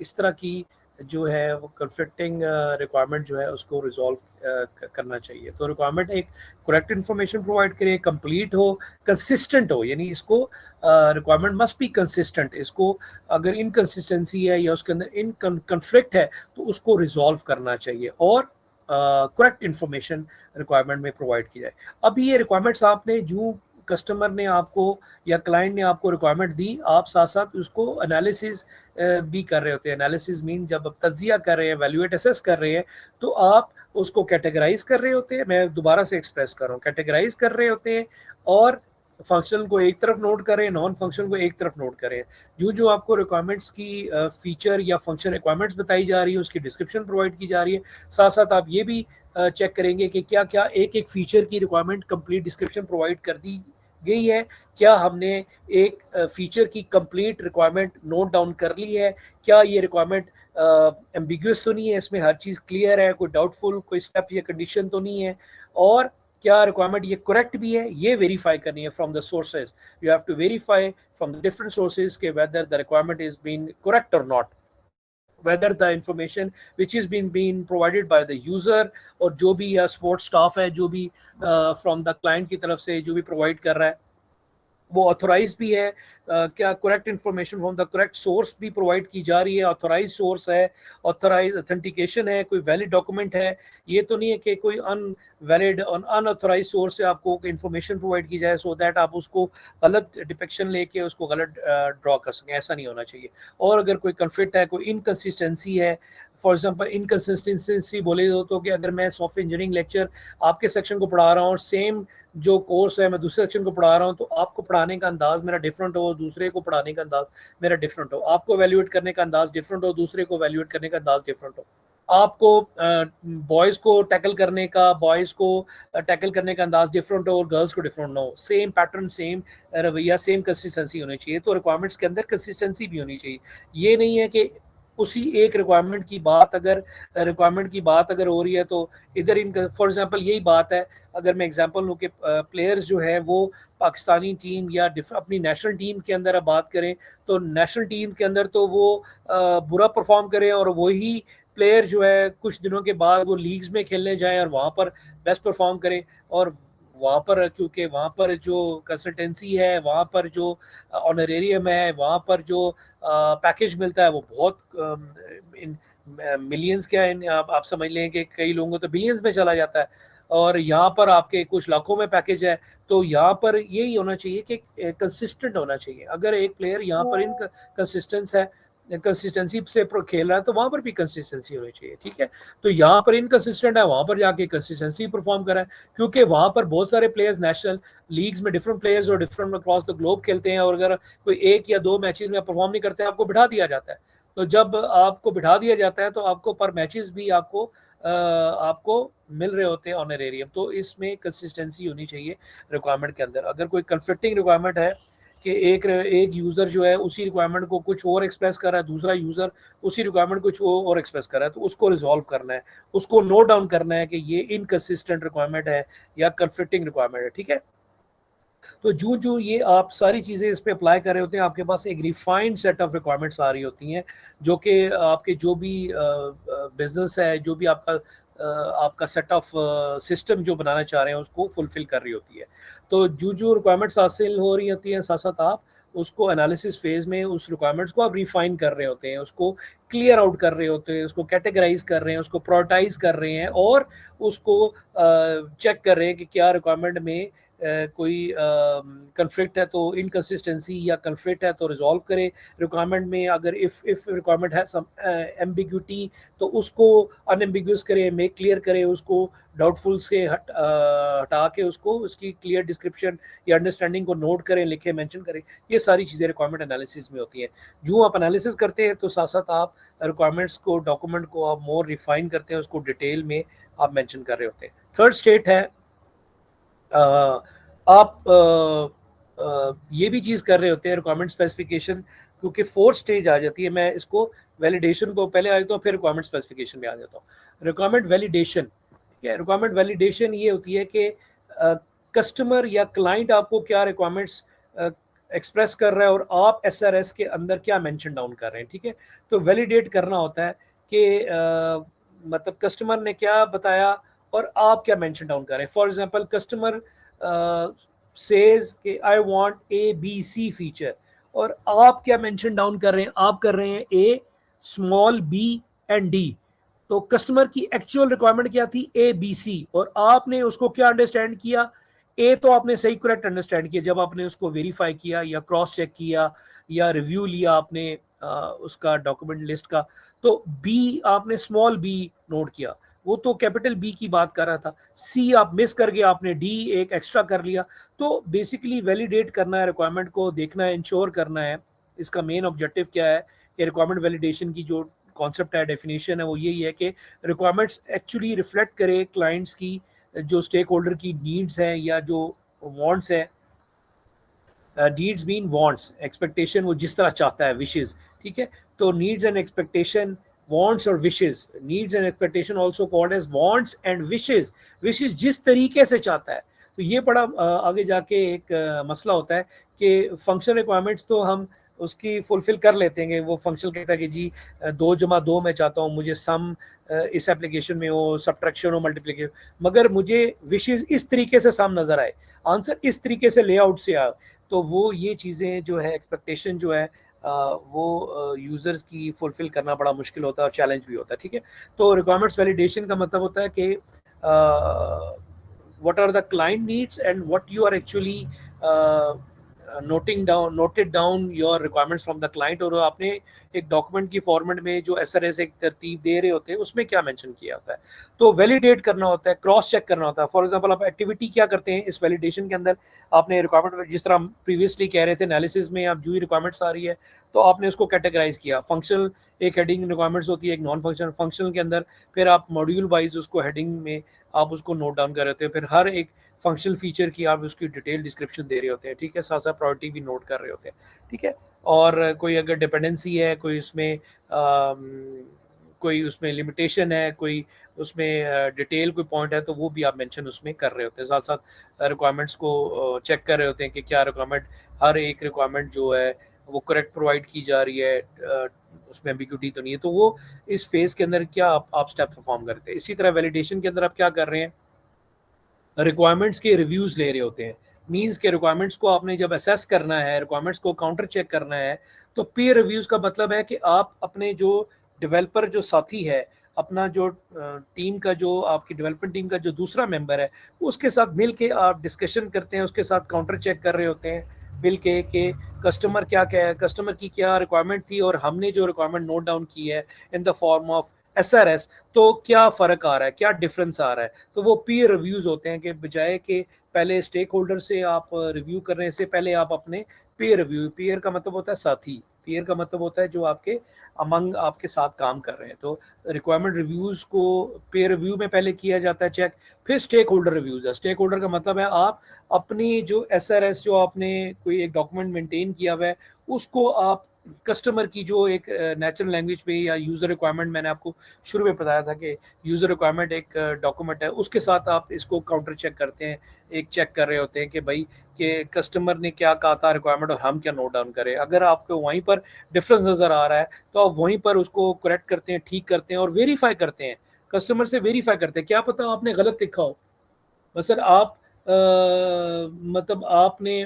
इस तरह की जो है वो कन्फ्लिक्टिंग रिक्वायरमेंट जो है उसको रिजॉल्व करना चाहिए। तो रिक्वायरमेंट एक करेक्ट इन्फॉर्मेशन प्रोवाइड करे, कंप्लीट हो, कंसिस्टेंट हो, यानी इसको रिक्वायरमेंट मस्ट बी कंसिस्टेंट। इसको अगर इनकंसिस्टेंसी है या उसके अंदर इन कन्फ्लिक्ट है तो उसको रिजॉल्व करना चाहिए और करेक्ट इन्फॉर्मेशन रिक्वायरमेंट में प्रोवाइड की जाए। अब ये रिक्वायरमेंट्स आपने जो कस्टमर ने आपको या क्लाइंट ने आपको रिक्वायरमेंट दी, आप साथ साथ उसको एनालिसिस भी कर रहे होते हैं। एनालिसिस मीन जब आप तज्जिया कर रहे हैं, वैल्यूएट असेस कर रहे हैं, तो आप उसको कैटेगराइज कर रहे होते हैं। मैं दोबारा से एक्सप्रेस कर रहा हूँ, कैटेगराइज कर रहे होते हैं और फंक्शन को एक तरफ नोट करें, नॉन फंक्शन को एक तरफ नोट करें। जो जो आपको रिक्वायरमेंट्स की फीचर या फंक्शन रिक्वायरमेंट्स बताई जा रही है, उसकी डिस्क्रिप्शन प्रोवाइड की जा रही है। साथ साथ आप ये भी चेक करेंगे कि क्या क्या एक एक फीचर की रिक्वायरमेंट कंप्लीट डिस्क्रिप्शन प्रोवाइड कर दी गई है, क्या हमने एक फीचर की कंप्लीट रिक्वायरमेंट नोट डाउन कर ली है, क्या ये रिक्वायरमेंट एम्बिगुअस तो नहीं है, इसमें हर चीज़ क्लियर है, कोई डाउटफुल कोई स्टेप या कंडीशन तो नहीं है, और क्या रिक्वायरमेंट ये करेक्ट भी है, ये वेरीफाई करनी है from the sources. You have to verify from the different sources के whether the requirement is been correct और not, whether the information which is being provided by the user और जो भी या सपोर्ट स्टाफ है जो भी फ्रॉम द क्लाइंट की तरफ से जो भी प्रोवाइड कर रहा है वो ऑथोराइज भी है, क्या correct information from the correct source भी प्रोवाइड की जा रही है, ऑथोराइज सोर्स है, ऑथोराइज ऑथेंटिकेशन है, कोई वैलिड डॉक्यूमेंट है। ये तो नहीं है कि कोई अनवैलिड और अनऑथोराइज सोर्स से आपको इन्फॉर्मेशन प्रोवाइड की जाए सो दैट आप उसको गलत डिपिक्शन लेके उसको गलत ड्रॉ कर सकें, ऐसा नहीं होना चाहिए। और अगर कोई कन्फ्लिक्ट है, कोई इनकन्सिस्टेंसी है, फॉर एग्जांपल इनकन्सिस्टेंसी बोले तो कि अगर मैं सॉफ्टवेयर इंजीनियरिंग लेक्चर आपके सेक्शन को पढ़ा रहा हूँ और सेम जो कोर्स है मैं दूसरे सेक्शन को पढ़ा रहा हूँ, तो आपको पढ़ाने का अंदाज मेरा डिफरेंट हो, दूसरे को पढ़ाने का अंदाज मेरा डिफरेंट हो, आपको एवेल्युएट करने का अंदाज डिफरेंट हो, दूसरे को एवेल्युएट करने का अंदाज डिफरेंट हो, आपको बॉयज़ को टैकल करने का अंदाज डिफरेंट हो और गर्ल्स को डिफरेंट ना हो। सेम पैटर्न, सेम रवैया, सेम कंसिस्टेंसी होनी चाहिए। तो रिक्वायरमेंट्स के अंदर कंसिस्टेंसी भी होनी चाहिए। ये नहीं है कि उसी एक रिक्वायरमेंट की बात अगर हो रही है तो इधर इन फॉर एग्जांपल यही बात है, अगर मैं एग्जांपल लूँ कि प्लेयर्स जो है वो पाकिस्तानी टीम या अपनी नेशनल टीम के अंदर अब बात करें तो नेशनल टीम के अंदर तो वो बुरा परफॉर्म करें और वही प्लेयर जो है कुछ दिनों के बाद वो लीग्स में खेलने जाए और वहाँ पर बेस्ट परफॉर्म करे, और वहाँ पर क्योंकि वहाँ पर जो कंसल्टेंसी है, वहाँ पर जो ऑनरेरियम है, वहाँ पर जो पैकेज मिलता है वो बहुत इन मिलियंस क्या है, आप समझ लें कि कई लोगों को तो बिलियंस में चला जाता है, और यहाँ पर आपके कुछ लाखों में पैकेज है। तो यहाँ पर यही होना चाहिए कि कंसिस्टेंट होना चाहिए। अगर एक प्लेयर यहाँ पर इन कंसिस्टेंसी से खेल रहा है तो वहां पर भी कंसिस्टेंसी होनी चाहिए, ठीक है। तो यहाँ पर इनकंसिस्टेंट है, वहां पर जाके कंसिस्टेंसी परफॉर्म करा है, क्योंकि वहां पर बहुत सारे प्लेयर्स नेशनल लीग्स में डिफरेंट प्लेयर्स और डिफरेंट अक्रॉस द ग्लोब खेलते हैं, और अगर कोई एक या दो मैचेस में परफॉर्म नहीं करते आपको बिठा दिया जाता है। तो जब आपको बिठा दिया जाता है तो आपको पर मैचेस भी आपको मिल रहे होते हैं ऑनरेरियम। तो इसमें कंसिस्टेंसी होनी चाहिए रिक्वायरमेंट के अंदर। अगर कोई कन्फ्लिक्टिंग रिक्वायरमेंट है कि एक यूज़र जो है उसी रिक्वायरमेंट को कुछ और एक्सप्रेस कर रहा है, दूसरा यूज़र उसी रिक्वायरमेंट को कुछ और एक्सप्रेस कर रहा है, तो उसको रिजॉल्व करना है, उसको नोट डाउन करना है कि ये इनकंसिस्टेंट रिक्वायरमेंट है या कन्फ्लिक्टिंग रिक्वायरमेंट है, ठीक है। तो जो ये आप सारी चीज़ें इस पे अप्लाई कर रहे होते हैं, आपके पास एक रिफाइंड सेट ऑफ रिक्वायरमेंट्स आ रही होती हैं, जो कि आपके जो भी बिजनेस है, जो भी आपका सेट ऑफ सिस्टम जो बनाना चाह रहे हैं उसको फुलफिल कर रही होती है। तो जो रिक्वायरमेंट्स हासिल हो रही होती हैं, साथ साथ आप उसको एनालिसिस फेज में उस रिक्वायरमेंट्स को आप रिफाइन कर रहे होते हैं, उसको क्लियर आउट कर रहे होते हैं, उसको कैटेगराइज कर रहे हैं, उसको प्रायोरिटाइज कर रहे हैं, और उसको चेक कर रहे हैं कि क्या रिक्वायरमेंट में कोई कन्फ्लिक्ट है तो इनकंसिस्टेंसी या कन्फ्लिक्ट है तो रिजॉल्व करे। रिक्वायरमेंट में अगर इफ रिक्वायरमेंट है सम एम्बिग्यूटी तो उसको अनएम्बिग्यूस करे, मेक क्लियर करे, उसको डाउटफुल से हटा के उसको उसकी क्लियर डिस्क्रिप्शन या अंडरस्टैंडिंग को नोट करें, लिखे, मेंशन करें। ये सारी चीज़ें रिक्वायरमेंट एनालिसिस में होती हैं। जो आप एनालिसिस करते हैं तो साथ साथ आप रिक्वायरमेंट्स को, डॉक्यूमेंट को आप मोर रिफाइन करते हैं, उसको डिटेल में आप मेंशन कर रहे होते हैं। थर्ड स्टेट है आप ये भी चीज़ कर रहे होते हैं रिक्वायरमेंट स्पेसिफिकेशन, क्योंकि फोर्थ स्टेज आ जाती है। मैं इसको वैलिडेशन को पहले आ जाता हूँ, फिर रिक्वायरमेंट स्पेसिफिकेशन में आ जाता हूँ। रिक्वायरमेंट वैलिडेशन, ठीक है। रिक्वायरमेंट वैलिडेशन ये होती है कि कस्टमर या क्लाइंट आपको क्या रिक्वायरमेंट्स एक्सप्रेस कर रहा है और आप एसआरएस के अंदर क्या मेंशन डाउन कर रहे हैं, ठीक है। तो वैलिडेट करना होता है कि मतलब कस्टमर ने क्या बताया और आप क्या मेंशन डाउन करें। फॉर एग्जांपल कस्टमर सेज कि I want A B C feature, और आप क्या मेंशन डाउन कर रहे हैं, आप कर रहे हैं ए स्मॉल बी एंड डी। तो कस्टमर की एक्चुअल रिक्वायरमेंट क्या थी, ए बी सी, और आपने उसको क्या अंडरस्टैंड किया, ए तो आपने सही करेक्ट अंडरस्टैंड किया जब आपने उसको वेरीफाई किया या क्रॉस चेक किया या रिव्यू लिया आपने उसका डॉक्यूमेंट लिस्ट का। तो बी आपने स्मॉल बी नोट किया, वो तो कैपिटल बी की बात कर रहा था। सी आप मिस कर गए, आपने डी एक एक्स्ट्रा कर लिया। तो बेसिकली वैलिडेट करना है रिक्वायरमेंट को, देखना है, इंश्योर करना है। इसका मेन ऑब्जेक्टिव क्या है कि रिक्वायरमेंट वैलिडेशन की जो कॉन्सेप्ट है, डेफिनेशन है, वो यही है कि रिक्वायरमेंट्स एक्चुअली रिफ्लेक्ट करे क्लाइंट्स की जो स्टेक होल्डर की नीड्स हैं या जो वांट्स है। नीड्स मीन वांट्स, एक्सपेक्टेशन वो जिस तरह चाहता है, विशेस, ठीक है। तो नीड्स एंड एक्सपेक्टेशन, वांट्स और wishes, needs and expectation also called as wants and wishes, wishes जिस तरीके से चाहता है। तो ये बड़ा आगे जाके एक मसला होता है कि फंक्शन रिक्वायरमेंट्स तो हम उसकी फुलफिल कर लेते हैं। वो फंक्शन कहता है कि जी 2 + 2 मैं चाहता हूँ, मुझे सम इस एप्लीकेशन में हो, सब्ट्रैक्शन हो, मल्टीप्लिकेशन, मगर मुझे विशेस इस तरीके से सम नजर आए, आंसर इस तरीके से लेआउट से आए। तो वो ये चीज़ें जो है, एक्सपेक्टेशन जो है वो यूज़र्स की फुलफिल करना बड़ा मुश्किल होता है और चैलेंज भी होता है, ठीक है। तो रिक्वायरमेंट्स वैलिडेशन का मतलब होता है कि what are the client needs and what you are actually noted down your requirements from the client, और आपने एक डॉक्यूमेंट की फॉर्मेट में जो एसआरएस एक तरतीब दे रहे होते हैं उसमें क्या मेंशन किया होता है। तो वैलिडेट करना होता है, क्रॉस चेक करना होता है। फॉर एग्जांपल आप एक्टिविटी क्या करते हैं इस वैलिडेशन के अंदर, आपने रिक्वायरमेंट जिस तरह हम प्रीवियसली कह रहे थे एनालिसिस में, आप जो ही रिक्वायरमेंट्स आ रही है तो आपने उसको कैटेगराइज किया। फंक्शनल एक हेडिंग रिक्वायरमेंट्स होती है, एक नॉन फंक्शनल, फंक्शनल के अंदर फिर आप मॉड्यूल वाइज उसको हेडिंग में आप उसको नोट डाउन कर रहे होते हैं, फिर हर एक फंक्शनल फीचर की आप उसकी डिटेल डिस्क्रिप्शन दे रहे होते हैं, ठीक है, साथ साथ प्रायोरिटी भी नोट कर रहे होते हैं, ठीक है। और कोई अगर डिपेंडेंसी है, कोई उसमें कोई उसमें लिमिटेशन है, कोई उसमें डिटेल कोई पॉइंट है, तो वो भी आप मेंशन उसमें कर रहे होते हैं। साथ साथ रिक्वायरमेंट्स को चेक कर रहे होते हैं कि क्या रिक्वायरमेंट, हर एक रिक्वायरमेंट जो है वो करेक्ट प्रोवाइड की जा रही है, उसमें एम्बिग्यूटी तो नहीं है। तो वो इस फेज के अंदर क्या आप स्टेप परफॉर्म करते हैं। इसी तरह वैलिडेशन के अंदर आप क्या कर रहे हैं, रिक्वायरमेंट्स के रिव्यूज ले रहे होते हैं। मींस के रिक्वायरमेंट्स को आपने जब असेस करना है, रिक्वायरमेंट्स को काउंटर चेक करना है, तो पीयर रिव्यूज का मतलब है कि आप अपने जो डेवलपर जो साथी है, अपना जो टीम का, जो आपकी डेवलपमेंट टीम का जो दूसरा मेंबर है, उसके साथ मिल के आप डिस्कशन करते हैं, उसके साथ काउंटर चेक कर रहे होते हैं मिल के कस्टमर क्या क्या है, कस्टमर की क्या रिक्वायरमेंट थी और हमने जो रिक्वायरमेंट नोट डाउन की है in the form of SRS, तो क्या फ़र्क आ रहा है, क्या डिफरेंस आ रहा है। तो वो पीयर रिव्यूज़ होते हैं कि बजाय कि पहले स्टेक होल्डर से आप रिव्यू करने से पहले आप अपने पीयर रिव्यू, पीयर का मतलब होता है साथी, पीयर का मतलब होता है जो आपके अमंग आपके साथ काम कर रहे हैं। तो रिक्वायरमेंट रिव्यूज़ को पीयर रिव्यू में पहले किया जाता है चेक, फिर स्टेक होल्डर रिव्यूज़ है। स्टेक होल्डर का मतलब है आप अपनी जो एसआरएस, जो आपने कोई एक डॉक्यूमेंट मेंटेन किया हुआ है, उसको आप कस्टमर की जो एक नेचुरल लैंग्वेज पे या यूज़र रिक्वायरमेंट, मैंने आपको शुरू में बताया था कि यूज़र रिक्वायरमेंट एक डॉक्यूमेंट है, उसके साथ आप इसको काउंटर चेक करते हैं, एक चेक कर रहे होते हैं कि भाई कि कस्टमर ने क्या कहा था रिक्वायरमेंट और हम क्या नोट डाउन करें। अगर आपको वहीं पर डिफरेंस नज़र आ रहा है तो आप वहीं पर उसको करेक्ट करते हैं, ठीक करते हैं और वेरीफाई करते हैं, कस्टमर से वेरीफाई करते हैं। क्या पता आपने गलत लिखा हो, सर आप मतलब आपने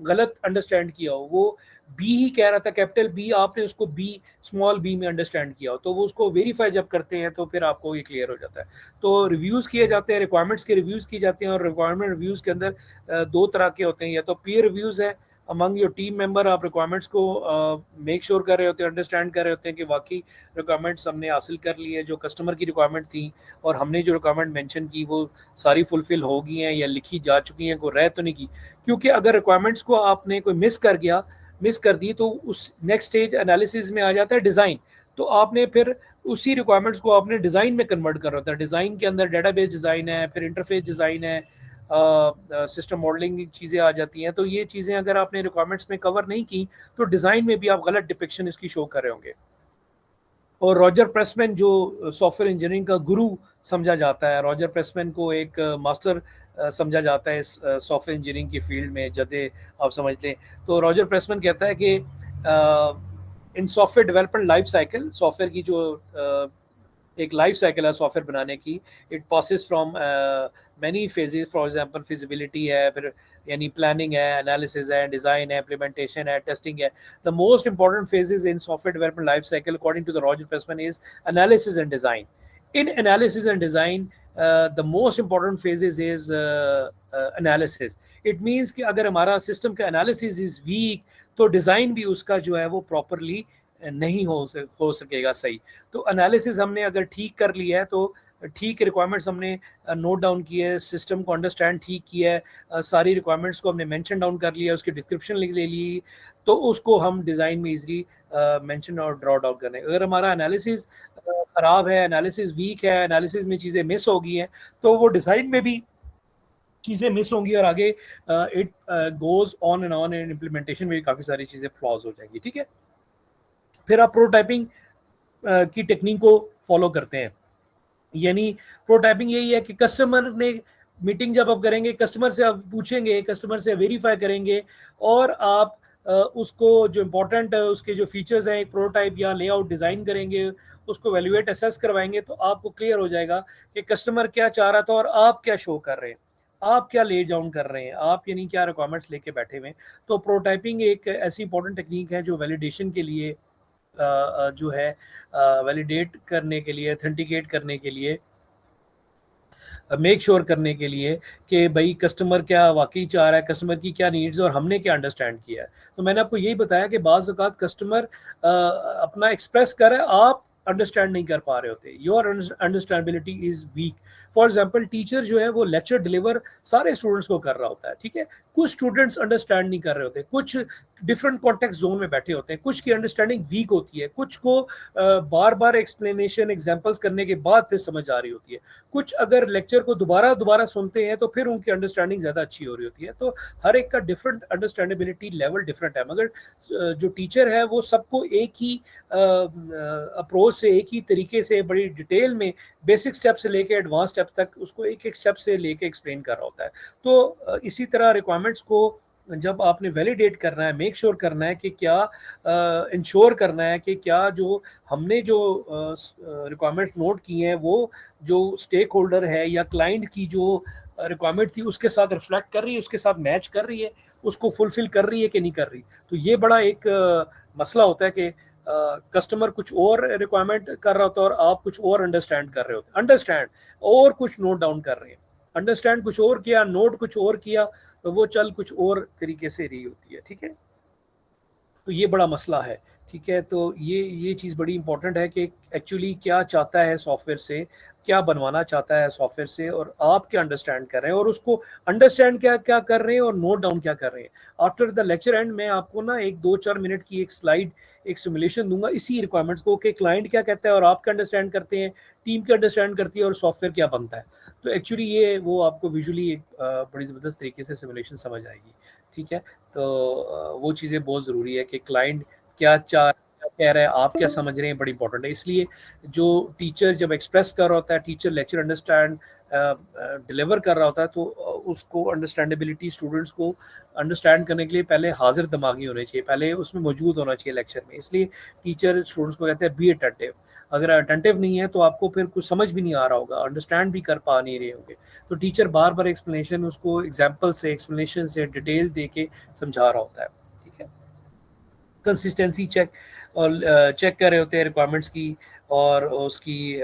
गलत अंडरस्टैंड किया हो, वो बी ही कह रहा था कैपिटल बी, आपने उसको बी स्मॉल बी में अंडरस्टैंड किया हो, तो वो उसको वेरीफाई जब करते हैं तो फिर आपको ये क्लियर हो जाता है। तो रिव्यूज़ किए जाते हैं, रिक्वायरमेंट्स के रिव्यूज़ किए जाते हैं, और रिक्वायरमेंट रिव्यूज़ के अंदर 2 तरह के होते हैं। या तो पीयर रिव्यूज़ है अमंग योर टीम मेंबर, आप रिक्वायरमेंट्स को मेक श्योर कर रहे होते हैं, अंडरस्टैंड कर रहे होते हैं कि वाकई रिक्वायरमेंट्स हमने हासिल कर ली है, जो कस्टमर की रिक्वायरमेंट थी और हमने जो रिक्वायरमेंट मेंशन की वो सारी फुलफिल हो गई हैं या लिखी जा चुकी हैं, कोई रह तो नहीं की। क्योंकि अगर रिक्वायरमेंट्स को आपने कोई मिस कर दी, तो उस नेक्स्ट स्टेज एनालिसिस में आ जाता है डिज़ाइन। तो आपने फिर उसी रिक्वायरमेंट्स को आपने डिज़ाइन में कन्वर्ट कर रहा होता है। डिज़ाइन के अंदर डेटाबेस डिज़ाइन है, फिर इंटरफेस डिज़ाइन है, सिस्टम मॉडलिंग की चीज़ें आ जाती हैं। तो ये चीज़ें अगर आपने रिक्वायरमेंट्स में कवर नहीं की तो डिज़ाइन में भी आप गलत डिपिक्शन इसकी शो कर रहे होंगे। और रॉजर प्रेसमैन जो सॉफ्टवेयर इंजीनियरिंग का गुरु समझा जाता है, रॉजर प्रेसमैन को एक मास्टर समझा जाता है इस सॉफ्टवेयर इंजीनियरिंग की फील्ड में, जदे आप समझते हैं। तो रॉजर प्रेसमैन कहता है कि in software development life cycle, software की जो एक लाइफ साइकिल है सॉफ्टवेयर बनाने की, it passes from many phases, for example feasibility है, फिर यानी प्लानिंग है, एनालिसिस है, डिजाइन है, इम्प्लीमेंटेशन है, टेस्टिंग है. The most important phases in software development life cycle according to the Roger Pressman is analysis and design. In analysis and design, the most important phases is analysis. It means कि अगर हमारा system का analysis is weak तो design भी उसका जो है वो प्रॉपरली नहीं हो सकेगा सही. तो एनालिसिस हमने अगर ठीक कर लिया है तो ठीक रिक्वायरमेंट्स हमने नोट डाउन की है, सिस्टम को अंडरस्टैंड ठीक किया है, सारी रिक्वायरमेंट्स को हमने मेंशन डाउन कर लिया, उसकी डिस्क्रिप्शन लिख ले ली, तो उसको हम डिज़ाइन में इजीली मेंशन और ड्रॉ डाउन करें. अगर हमारा एनालिसिस खराब है, एनालिसिस वीक है, एनालिसिस में चीज़ें मिस हो गई हैं, तो वो डिज़ाइन में भी चीज़ें मिस होंगी और आगे it goes on and implementation में भी काफ़ी सारी चीज़ें फ्लॉज हो जाएंगी. ठीक है, फिर आप प्रोटोटाइपिंग की टेक्निक को फॉलो करते हैं. यानी प्रोटोटाइपिंग यही है कि कस्टमर ने मीटिंग जब आप करेंगे, कस्टमर से आप पूछेंगे, कस्टमर से वेरीफाई करेंगे और आप उसको जो इम्पोर्टेंट उसके जो फीचर्स हैं एक प्रोटोटाइप या लेआउट डिज़ाइन करेंगे, उसको वैल्यूएट असेस करवाएंगे, तो आपको क्लियर हो जाएगा कि कस्टमर क्या चाह रहा था और आप क्या शो कर रहे हैं, आप क्या ले डाउन कर रहे हैं, आप यानी क्या रिक्वायरमेंट्स लेके बैठे हुए हैं. तो प्रोटोटाइपिंग एक ऐसी इंपॉर्टेंट टेक्निक है जो वैलिडेशन के लिए जो है वैलिडेट करने के लिए, ऑथेंटिकेट करने के लिए, मेक श्योर करने के लिए कि भाई कस्टमर क्या वाकई चाह रहा है, कस्टमर की क्या नीड्स और हमने क्या अंडरस्टैंड किया है. तो मैंने आपको यही बताया कि बाज़ औक़ात कस्टमर अपना एक्सप्रेस कर रहा है, आप अंडरस्टैंड नहीं कर पा रहे होते, your understandability is week. For example teacher जो है वो लेक्चर डिलीवर सारे स्टूडेंट्स को कर रहा होता है, ठीक है, कुछ स्टूडेंट्स अंडरस्टैंड नहीं कर रहे होते, कुछ डिफरेंट कॉन्टेक्स्ट जोन में बैठे होते हैं, कुछ की अंडरस्टैंडिंग वीक होती है, कुछ को बार बार एक्सप्लेनेशन एग्जाम्पल्स करने के बाद फिर समझ आ रही होती है, कुछ अगर लेक्चर को दोबारा सुनते हैं तो फिर उनकी अंडरस्टैंडिंग ज़्यादा अच्छी हो रही होती है. तो हर एक का डिफरेंट अंडरस्टैंडेबिलिटी लेवल डिफरेंट है, मगर जो टीचर है वो सबको एक ही अप्रोच से, एक ही तरीके से बड़ी डिटेल में बेसिक स्टेप से लेके एडवांस स्टेप तक उसको एक एक स्टेप से लेके एक्सप्लेन कर रहा होता है. तो इसी तरह रिक्वायरमेंट्स को जब आपने वैलिडेट करना है, मेक श्योर करना है कि क्या इंश्योर करना है कि क्या जो हमने जो रिक्वायरमेंट्स नोट की हैं वो जो स्टेक होल्डर है या क्लाइंट की जो रिक्वायरमेंट थी उसके साथ रिफ्लेक्ट कर रही है, उसके साथ मैच कर रही है, उसको फुलफिल कर रही है कि नहीं कर रही. तो ये बड़ा एक मसला होता है कि कस्टमर कुछ और रिक्वायरमेंट कर रहा होता है और आप कुछ और अंडरस्टैंड कर रहे होते हैं, अंडरस्टैंड और कुछ नोट डाउन कर रहे हैं, अंडरस्टैंड कुछ और किया, नोट कुछ और किया, तो वो चल कुछ और तरीके से रही होती है. ठीक है, तो ये बड़ा मसला है. ठीक है, तो ये चीज़ बड़ी इंपॉर्टेंट है कि एक्चुअली क्या चाहता है सॉफ्टवेयर से, क्या बनवाना चाहता है सॉफ्टवेयर से और आप क्या अंडरस्टैंड कर रहे हैं और उसको अंडरस्टैंड क्या क्या कर रहे हैं और नोट डाउन क्या कर रहे हैं. आफ्टर द लेक्चर एंड मैं आपको ना एक 2-4 मिनट की एक स्लाइड, एक सिमुलेशन दूंगा इसी रिक्वायरमेंट्स को कि क्लाइंट क्या कहता है और आप क्या अंडरस्टैंड करते हैं, टीम क्या अंडरस्टैंड करती है और सॉफ्टवेयर क्या बनता है. तो एक्चुअली ये वो आपको विजुअली एक बड़ी ज़बरदस्त तरीके से सिमुलेशन समझ आएगी. ठीक है, तो वो चीज़ें बहुत ज़रूरी है कि क्लाइंट क्या कह रहा है, आप क्या समझ रहे हैं, बड़ी इंपॉर्टेंट है. इसलिए जो टीचर जब एक्सप्रेस कर रहा होता है, टीचर लेक्चर अंडरस्टैंड डिलीवर कर रहा होता है, तो उसको अंडरस्टैंडेबिलिटी स्टूडेंट्स को अंडरस्टैंड करने के लिए पहले हाजिर दिमागी होने चाहिए, पहले उसमें मौजूद होना चाहिए लेक्चर में. इसलिए टीचर स्टूडेंट्स को कहते हैं बी अटेंटिव. अगर अटेंटिव नहीं है तो आपको फिर कुछ समझ भी नहीं आ रहा होगा, अंडरस्टैंड भी कर पा नहीं रहे होंगे. तो टीचर बार बार एक्सप्लेनेशन उसको एग्जाम्पल से, एक्सप्लेनेशन से, डिटेल दे के समझा रहा होता है. ठीक है, कंसिस्टेंसी चेक और चेक कर रहे होते हैं रिक्वायरमेंट्स की और उसकी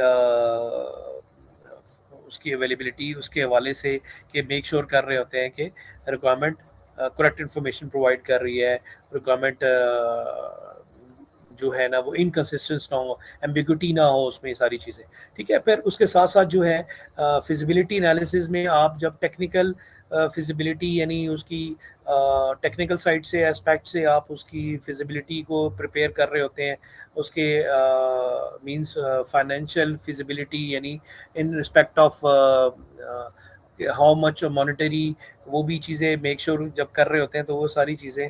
अवेलेबिलिटी उसके हवाले से कि मेक श्योर कर रहे होते हैं कि रिक्वायरमेंट करेक्ट इन्फॉर्मेशन प्रोवाइड कर रही है, रिक्वायरमेंट जो है ना वो इनकन्सिस्टेंस ना हो, एम्बिग्युटी ना हो उसमें, सारी चीज़ें. ठीक है, फिर उसके साथ साथ जो है फिजिबिलिटी एनालिसिस में आप जब टेक्निकल फिजिबिलिटी यानी उसकी टेक्निकल साइड से, एस्पेक्ट से आप उसकी फिजिबिलिटी को प्रिपेयर कर रहे होते हैं, उसके मींस फाइनेंशियल फिजिबिलिटी यानी in respect of how much monetary, वो भी चीज़ें मेक श्योर जब कर रहे होते हैं तो वो सारी चीज़ें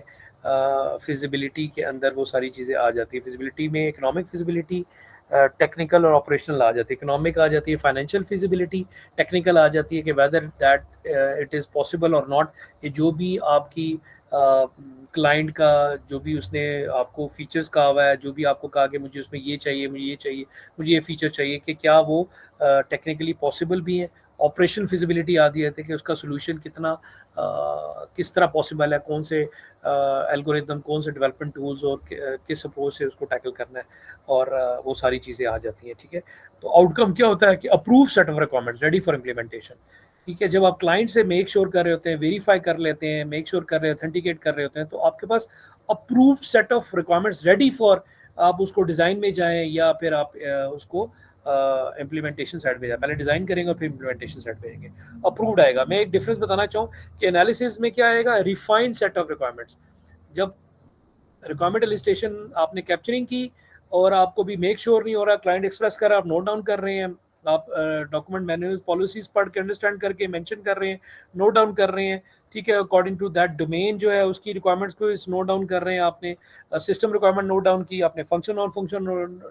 फिजिबिलिटी के अंदर वो सारी चीज़ें आ जाती है. फिजिबिलिटी में इकोनॉमिक फिजिबिलिटी, टेक्निकल और ऑपरेशनल आ जाती है. इकोनॉमिक आ जाती है फाइनेंशियल फिजिबिलिटी, टेक्निकल आ जाती है कि whether that it is possible और नॉट, ये जो भी आपकी क्लाइंट का जो भी उसने आपको फीचर्स कहा हुआ है, जो भी आपको कहा कि मुझे उसमें ये चाहिए, मुझे ये चाहिए, मुझे ये फीचर चाहिए, कि क्या वो टेक्निकली पॉसिबल भी है। ऑपरेशन फिजिबिलिटी आती रहती है कि उसका सोल्यूशन कितना किस तरह पॉसिबल है, कौन से एल्गोरिदम, कौन से डेवलपमेंट टूल्स और किस अप्रोच से उसको टैकल करना है, और वो सारी चीज़ें आ जाती हैं। ठीक है, तो आउटकम क्या होता है कि approve set of requirements ready for implementation. ठीक है, जब आप क्लाइंट से मेक श्योर कर रहे होते हैं, वेरीफाई कर लेते हैं, मेक श्योर कर रहे हैं, ऑथेंटिकेट कर रहे होते हैं, तो आपके पास approved set of requirements ready for, आप उसको डिज़ाइन में जाएं या फिर आप उसको इम्प्लीमेंटेशन साइड पे जाए। पहले डिज़ाइन करेंगे और फिर इम्प्लीमेंटेशन साइड पे जाएंगे, अप्रूव्ड आएगा। मैं एक डिफरेंस बताना चाहूँ कि एनालिसिस में क्या आएगा, रिफाइंड सेट ऑफ रिक्वायरमेंट्स। जब रिक्वायरमेंट लिस्टेशन आपने कैप्चरिंग की और आपको भी मेक श्योर नहीं हो रहा, क्लाइंट एक्सप्रेस कर रहा है, आप नोट डाउन कर रहे हैं, आप डॉक्यूमेंट मैनुअल पॉलिसीज पढ़ के अंडरस्टैंड करके मेंशन कर रहे हैं, नोट डाउन कर रहे हैं। ठीक है, अकॉर्डिंग टू दैट डोमेन जो है उसकी रिक्वायरमेंट्स को इस नोट डाउन कर रहे हैं आपने, सिस्टम रिक्वायरमेंट नोट डाउन की आपने, function non function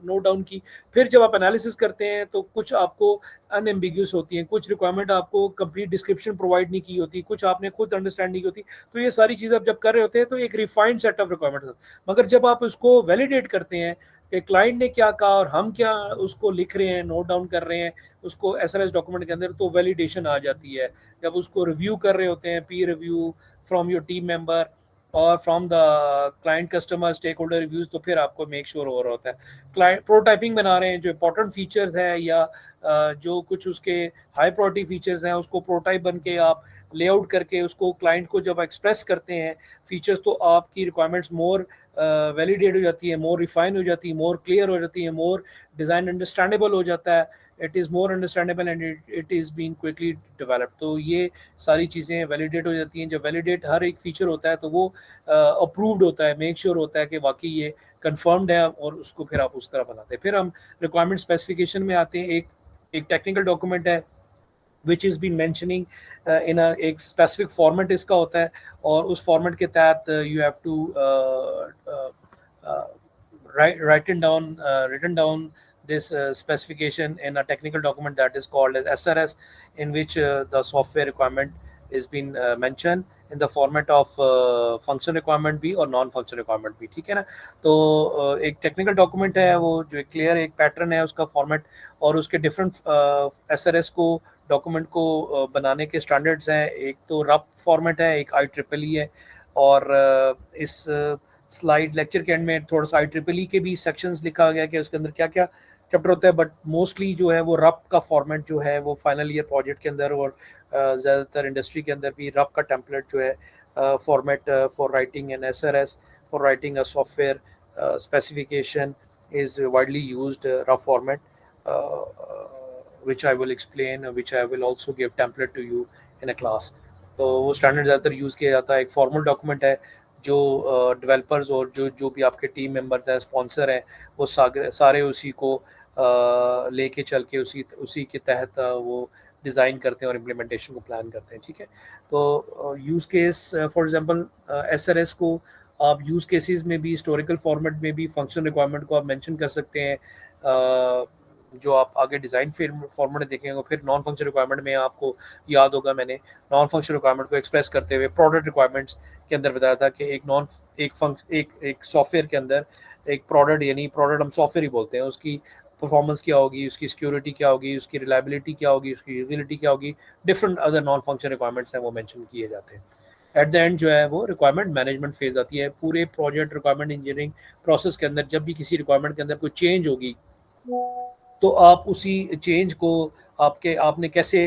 note down की। फिर जब आप एनालिसिस करते हैं तो कुछ आपको अनएम्बिग्यूस होती हैं, कुछ रिक्वायरमेंट आपको कंप्लीट डिस्क्रिप्शन प्रोवाइड नहीं की होती, कुछ आपने खुद अंडरस्टैंड नहीं की होती। तो ये सारी चीज़ें आप जब कर रहे होते हैं तो एक रिफाइंड सेट ऑफ रिक्वायरमेंट। मगर जब आप उसको वैलिडेट करते हैं कि क्लाइंट ने क्या कहा और हम क्या उसको लिख रहे हैं, नोट डाउन कर रहे हैं उसको एसएलएस डॉक्यूमेंट के अंदर, तो वैलिडेशन आ जाती है। जब उसको रिव्यू कर रहे होते हैं, peer review from your team member और from the client customer stakeholder reviews, तो फिर आपको मेक श्योर हो रहा होता है। क्लाइंट प्रोटाइपिंग बना रहे हैं, जो इंपॉर्टेंट फीचर्स है या जो कुछ उसके हाई प्रायोरिटी फीचर्स हैं, उसको प्रोटाइप बन के आप लेआउट करके उसको क्लाइंट को जब एक्सप्रेस करते हैं फीचर्स, तो आपकी रिक्वायरमेंट्स मोर वैलिडेट हो जाती है, मोर रिफाइन हो जाती है, मोर क्लियर हो जाती है, मोर डिज़ाइन अंडरस्टैंडेबल हो जाता है, it is more understandable and it is been quickly developed. तो ये सारी चीज़ें वैलिडेट हो जाती हैं। जब वैलिडेट हर एक फीचर होता है तो वो अप्रूव्ड होता है, मेक श्योर होता है कि वाकई ये कंफर्म्ड है, और उसको फिर आप उस तरह बनाते हैं। फिर हम रिक्वायरमेंट स्पेसिफिकेशन में आते हैं। एक टेक्निकल डॉक्यूमेंट है विच इज़ बीन मैंशनिंग इन एक स्पेसिफिक फॉर्मेट इसका होता है, और उस फॉर्मेट के तहत you have to written down this specification in a technical document that is called as SRS, in which the software requirement is been mentioned in the format of function requirement भी और non function requirement भी। ठीक है ना, तो एक technical document है वो, जो एक क्लियर एक पैटर्न है उसका फॉर्मेट, और उसके डिफरेंट SRS को डॉक्यूमेंट को बनाने के स्टैंडर्ड्स हैं। एक तो रफ फॉर्मेट है, एक IEEE है, और इस स्लाइड लेक्चर के एंड में थोड़ा सा IEEE के भी सेक्शंस लिखा गया कि उसके अंदर क्या क्या चैप्टर होता है, बट मोस्टली जो है वो रप का फॉर्मेट जो है वो फाइनल ईयर प्रोजेक्ट के अंदर और ज़्यादातर इंडस्ट्री के अंदर भी रप का टेम्पलेट जो है format for writing an SRS, for writing a software specification is widely used rough format, which I will explain, which I will also give template to you in a class। तो वो standard ज़्यादातर use किया जाता है। एक formal document है जो developers और जो भी आपके टीम मेंबर्स हैं, स्पॉन्सर हैं, वो सारे उसी को लेके चल के उसी के तहत वो डिज़ाइन करते हैं और इम्प्लीमेंटेशन को प्लान करते हैं। ठीक है, तो use case for example SRS को आप यूज़ केसेस में भी, हिस्टोरिकल फॉर्मेट में भी फंक्शन रिक्वायरमेंट को आप मेंशन कर सकते हैं, जो आप आगे डिज़ाइन फॉर्मेट देखेंगे। फिर नॉन फंक्शन रिक्वायरमेंट में आपको याद होगा मैंने नॉन फंक्शन रिक्वायरमेंट को एक्सप्रेस करते हुए प्रोडक्ट रिक्वायरमेंट्स के अंदर बताया था कि एक सॉफ्टवेयर के अंदर एक प्रोडक्ट, यानी प्रोडक्ट हम सॉफ्टवेयर ही बोलते हैं, उसकी परफॉर्मेंस क्या होगी, उसकी सिक्योरिटी क्या होगी, उसकी रिलायबिलिटी क्या होगी, उसकी यूटिलिटी क्या होगी, different other non function requirements हैं वो मेंशन किए जाते हैं। एट द एंड जो है वो रिक्वायरमेंट मैनेजमेंट फेज आती है। पूरे प्रोजेक्ट रिक्वायरमेंट इंजीनियरिंग प्रोसेस के अंदर जब भी किसी रिक्वायरमेंट के अंदर कोई चेंज होगी, तो आप उसी चेंज को आपने कैसे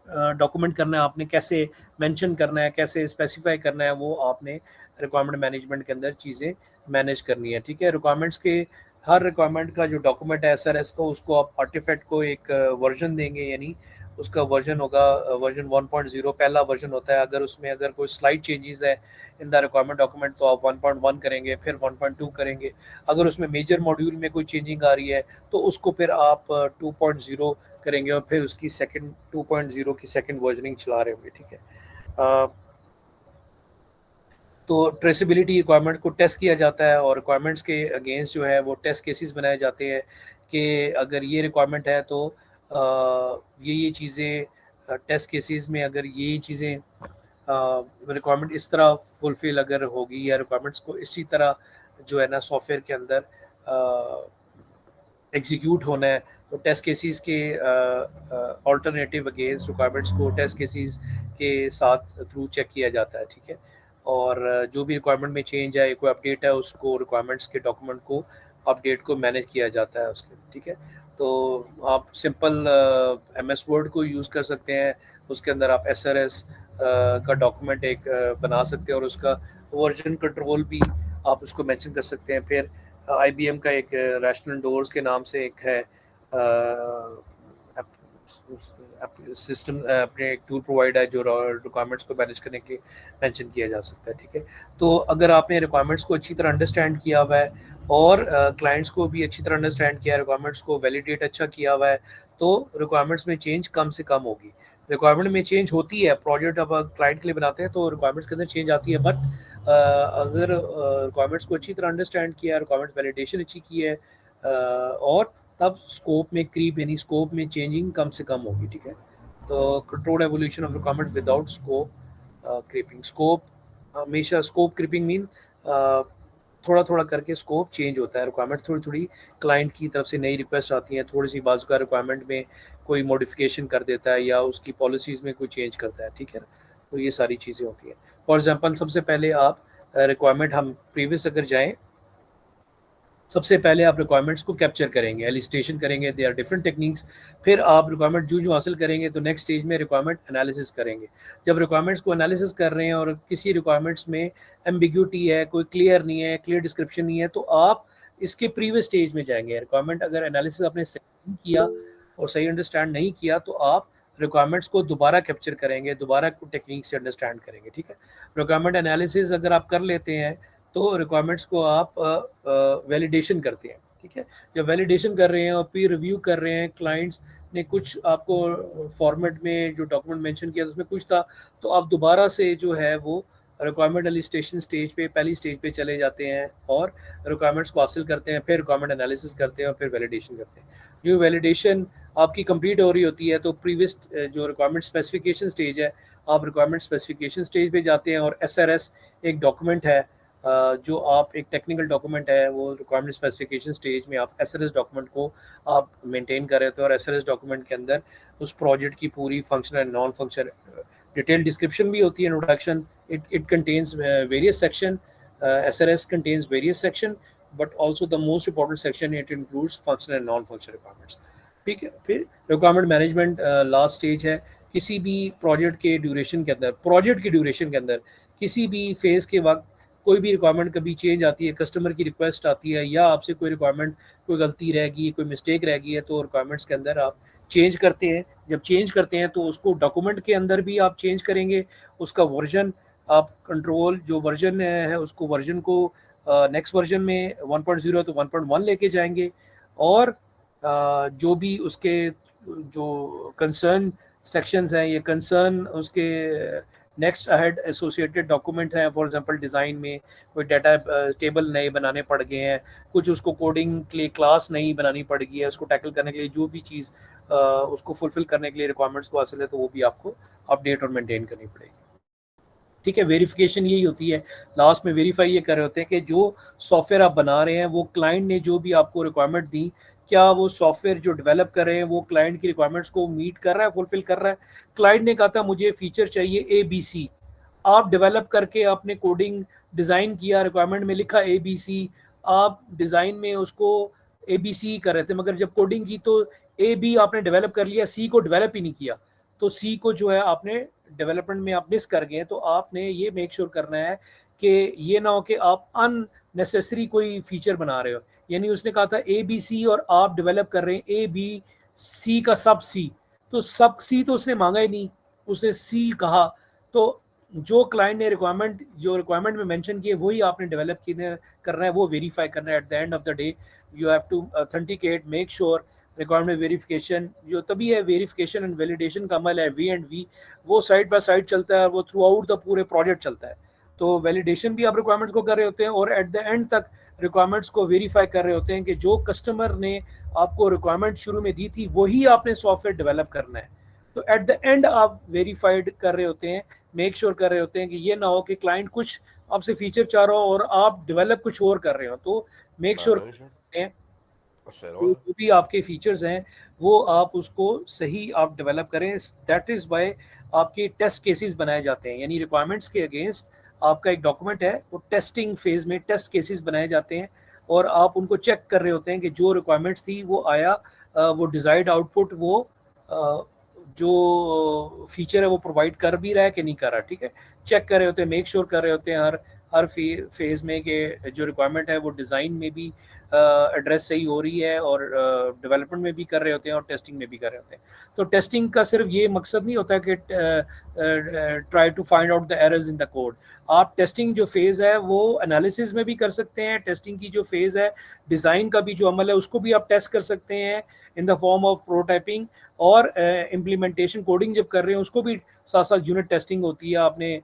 डॉक्यूमेंट करना है, आपने कैसे मेंशन करना है, कैसे स्पेसिफाई करना है, वो आपने रिक्वायरमेंट मैनेजमेंट के अंदर चीज़ें मैनेज करनी है। ठीक है, रिक्वायरमेंट्स के हर रिक्वायरमेंट का जो डॉक्यूमेंट है SRS को, उसको आप आर्टिफैक्ट को एक वर्जन देंगे, यानी उसका वर्जन होगा वर्जन 1.0 पहला वर्जन होता है। अगर कोई स्लाइड चेंजेस है इन द रिक्वायरमेंट डॉक्यूमेंट तो आप 1.1 करेंगे, फिर 1.2 करेंगे। अगर उसमें मेजर मॉड्यूल में कोई चेंजिंग आ रही है तो उसको फिर आप 2.0 करेंगे, और फिर उसकी 2.0 की सेकंड वर्जनिंग चला रहे होंगे। ठीक है, तो ट्रेसेबिलिटी रिक्वायरमेंट को टेस्ट किया जाता है, और रिक्वायरमेंट्स के अगेंस्ट जो है वो टेस्ट केसेस बनाए जाते हैं कि अगर ये रिक्वायरमेंट है तो ये चीज़ें टेस्ट केसेस में अगर ये चीज़ें रिक्वायरमेंट इस तरह फुलफिल अगर होगी या रिक्वायरमेंट्स को इसी तरह जो है ना सॉफ्टवेयर के अंदर एग्जीक्यूट होना है, तो टेस्ट केसेस के ऑल्टरनेटिव अगेंस्ट रिक्वायरमेंट्स को टेस्ट केसेस के साथ थ्रू चेक किया जाता है, ठीक है। और जो भी रिक्वायरमेंट में चेंज है, कोई अपडेट है, उसको रिक्वायरमेंट्स के डॉक्यूमेंट को अपडेट को मैनेज किया जाता है उसके, ठीक है। तो आप सिंपल MS वर्ड को यूज़ कर सकते हैं, उसके अंदर आप SRS का डॉक्यूमेंट एक बना सकते हैं और उसका वर्जन कंट्रोल भी आप उसको मेंशन कर सकते हैं। फिर IBM का एक रैशनल डोर्स के नाम से एक है सिस्टम, अपने एक टूल प्रोवाइड है जो रिक्वायरमेंट्स को मैनेज करने के लिए मेंशन किया जा सकता है, ठीक है। तो अगर आपने रिक्वायरमेंट्स को अच्छी तरह अंडरस्टैंड किया हुआ है और क्लाइंट्स को भी अच्छी तरह अंडरस्टैंड किया है, रिक्वायरमेंट्स को वैलिडेट अच्छा किया हुआ है, तो रिक्वायरमेंट्स में चेंज कम से कम होगी। रिक्वायरमेंट में चेंज होती है, प्रोजेक्ट अब क्लाइंट के लिए बनाते हैं तो रिक्वायरमेंट्स के अंदर चेंज आती है, बट अगर रिक्वायरमेंट्स को अच्छी तरह अंडरस्टैंड किया है, रिक्वायरमेंट्स वैलिडेशन अच्छी की है, और तब स्कोप में क्रीप यानी स्कोप में चेंजिंग कम से कम होगी, ठीक है। तो control evolution of requirement without scope creeping. Scope हमेशा, स्कोप क्रीपिंग मीन थोड़ा थोड़ा करके स्कोप चेंज होता है, रिक्वायरमेंट थोड़ी थोड़ी क्लाइंट की तरफ से नई रिक्वेस्ट आती हैं, थोड़ी सी बाजू का रिक्वायरमेंट में कोई मॉडिफिकेशन कर देता है या उसकी पॉलिसीज़ में कोई चेंज करता है, ठीक है ना। तो ये सारी चीज़ें होती हैं। फॉर एग्जांपल सबसे पहले आप रिक्वायरमेंट, हम प्रीवियस अगर जाएं, सबसे पहले आप रिक्वायरमेंट्स को कैप्चर करेंगे, एलिस्टेशन करेंगे, दे आर डिफरेंट टेक्निक्स। फिर आप रिक्वायरमेंट जो हासिल करेंगे तो नेक्स्ट स्टेज में रिक्वायरमेंट एनालिसिस करेंगे। जब रिक्वायरमेंट्स को एनालिसिस कर रहे हैं और किसी रिक्वायरमेंट्स में एम्बिग्यूटी है, कोई क्लियर नहीं है, क्लियर डिस्क्रिप्शन नहीं है, तो आप इसके प्रीवियस स्टेज में जाएंगे। रिक्वायरमेंट अगर एनालिसिस आपने सही नहीं किया और सही अंडरस्टैंड नहीं किया तो आप रिक्वायरमेंट्स को दोबारा कैप्चर करेंगे, दोबारा टेक्निक से अंडरस्टैंड करेंगे, ठीक है। रिक्वायरमेंट एनालिसिस अगर आप कर लेते हैं तो रिक्वायरमेंट्स को आप वैलिडेशन करते हैं, ठीक है। जब वैलिडेशन कर रहे हैं और पीर रिव्यू कर रहे हैं, क्लाइंट्स ने कुछ आपको फॉर्मेट में जो डॉक्यूमेंट मेंशन किया उसमें कुछ था, तो आप दोबारा से जो है वो रिक्वायरमेंट एलिस्टेशन स्टेज पे, पहली स्टेज पे चले जाते हैं और रिक्वायरमेंट्स को हासिल करते हैं, फिर रिक्वायरमेंट एनालिसिस करते हैं और फिर वैलिडेशन करते हैं। जो वैलिडेशन आपकी कंप्लीट हो रही होती है तो प्रीवियस जो रिक्वायरमेंट स्पेसिफिकेशन स्टेज है, आप रिक्वायरमेंट स्पेसिफिकेशन स्टेज पे जाते हैं और SRS एक डॉक्यूमेंट है, जो आप एक टेक्निकल डॉक्यूमेंट है, वो रिक्वायरमेंट स्पेसिफिकेशन स्टेज में आप SRS डॉक्यूमेंट को आप मेंटेन कर रहे थे और SRS डॉक्यूमेंट के अंदर उस प्रोजेक्ट की पूरी functional and non functional detail description भी होती है, introduction, it contains various section, SRS contains various section, but also the most important section it includes functional and non functional requirements, ठीक है। फिर रिक्वायरमेंट मैनेजमेंट लास्ट स्टेज है। किसी भी project के ड्यूरेशन के अंदर, प्रोजेक्ट की ड्यूरेशन के अंदर किसी भी फेज़ के वक्त कोई भी रिक्वायरमेंट कभी चेंज आती है, कस्टमर की रिक्वेस्ट आती है या आपसे कोई रिक्वायरमेंट, कोई गलती रह गई, कोई मिस्टेक रह गई है, तो रिक्वायरमेंट्स के अंदर आप चेंज करते हैं। जब चेंज करते हैं तो उसको डॉक्यूमेंट के अंदर भी आप चेंज करेंगे, उसका वर्जन आप कंट्रोल जो वर्जन है उसको वर्जन को नेक्स्ट वर्जन में 1.0 तो 1.1 लेके जाएंगे और जो भी उसके जो कंसर्न सेक्शंस हैं, ये कंसर्न उसके नेक्स्ट अहेड एसोसिएटेड डॉक्यूमेंट है। फॉर एग्जांपल डिज़ाइन में कोई डाटा टेबल नए बनाने पड़ गए हैं, कुछ उसको कोडिंग के लिए क्लास नई बनानी पड़ गई है, उसको टैकल करने के लिए जो भी चीज़ उसको फुलफिल करने के लिए रिक्वायरमेंट्स को हासिल है, तो वो भी आपको अपडेट और मेंटेन करनी पड़ेगी, ठीक है। वेरिफिकेशन यही होती है, लास्ट में वेरीफाई ये कर रहे होते हैं कि जो सॉफ्टवेयर आप बना रहे हैं वो क्लाइंट ने जो भी आपको रिक्वायरमेंट दी, क्या वो सॉफ्टवेयर जो डेवलप कर रहे हैं वो क्लाइंट की रिक्वायरमेंट्स को मीट कर रहा है, फुलफिल कर रहा है। क्लाइंट ने कहा था मुझे फीचर चाहिए ABC, आप डेवलप करके आपने कोडिंग डिज़ाइन किया, रिक्वायरमेंट में लिखा ABC, आप डिज़ाइन में उसको ABC कर रहे थे, मगर जब कोडिंग की तो AB आपने डेवलप कर लिया, C को डेवलप ही नहीं किया, तो C को जो है आपने डेवलपमेंट में आप मिस कर गए। तो आपने ये मेक श्योर करना है कि ये ना हो कि आप अननेसेसरी कोई फीचर बना रहे हो। यानी उसने कहा था ABC और आप डेवलप कर रहे हैं ABC का सब C, तो सब C तो उसने मांगा ही नहीं, उसने C कहा। तो जो क्लाइंट ने रिक्वायरमेंट में मेंशन किए वही आपने डेवलप करना है, वो वेरीफाई करना है। At the end of the day you have to authenticate, make sure requirement verification जो तभी है, वेरिफिकेशन एंड वैलिडेशन का अमल है V&V, वो साइड बाय साइड चलता है, वो थ्रू आउट द पूरे प्रोजेक्ट चलता है। तो वैलिडेशन भी आप रिक्वायरमेंट्स को कर रहे होते हैं और एट द एंड तक रिक्वायरमेंट्स को वेरीफाई कर रहे होते हैं कि जो कस्टमर ने आपको रिक्वायरमेंट शुरू में दी थी वही आपने सॉफ्टवेयर डेवलप करना है। तो एट द एंड आप वेरीफाइड कर रहे होते हैं मेक श्योर कर रहे होते हैं कि ये ना हो कि क्लाइंट कुछ आपसे फीचर चाह रहा हो और आप डेवलप कुछ और कर रहे हो। तो मेक श्योर करते हैं तो जो भी आपके फीचर्स हैं वो आप उसको सही आप डेवलप करें। दैट इज़ वाई आपके टेस्ट केसेस बनाए जाते हैं, यानी रिक्वायरमेंट्स के अगेंस्ट आपका एक डॉक्यूमेंट है, वो टेस्टिंग फेज में टेस्ट केसेस बनाए जाते हैं और आप उनको चेक कर रहे होते हैं कि जो रिक्वायरमेंट्स थी वो आया, वो डिज़ायर्ड आउटपुट वो जो फीचर है वो प्रोवाइड कर भी रहा है कि नहीं कर रहा। ठीक है, चेक कर रहे होते हैं, मेक श्योर कर रहे होते हैं हर फेज में कि जो रिक्वायरमेंट है वो डिज़ाइन में भी एड्रेस सही हो रही है और डेवलपमेंट में भी कर रहे होते हैं और टेस्टिंग में भी कर रहे होते हैं। तो टेस्टिंग का सिर्फ ये मकसद नहीं होता कि try to find out the errors in the code. आप टेस्टिंग जो फेज़ है वो एनालिसिस में भी कर सकते हैं। टेस्टिंग की जो फेज़ है, डिज़ाइन का भी जो अमल है उसको भी आप टेस्ट कर सकते हैं in the form of prototyping, और इम्प्लीमेंटेशन कोडिंग जब कर रहे हैं उसको भी साथ साथ यूनिट टेस्टिंग होती है। आपने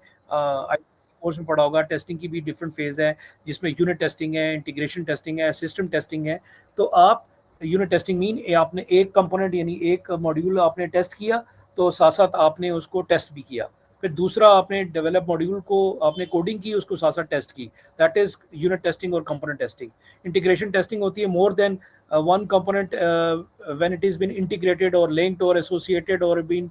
कोर्स में पढ़ा होगा, टेस्टिंग की भी डिफरेंट फेज है जिसमें यूनिट टेस्टिंग है, इंटीग्रेशन टेस्टिंग है, सिस्टम टेस्टिंग है। तो आप यूनिट टेस्टिंग मीन आपने एक कंपोनेंट यानी एक मॉड्यूल आपने टेस्ट किया तो साथ साथ आपने उसको टेस्ट भी किया, फिर दूसरा आपने डेवलप मॉड्यूल को आपने कोडिंग की, उसको साथ साथ टेस्ट की। दैट इज यूनिट टेस्टिंग और कंपोनेंट टेस्टिंग। इंटीग्रेशन टेस्टिंग होती है more than one component when it is been integrated or linked or associated or been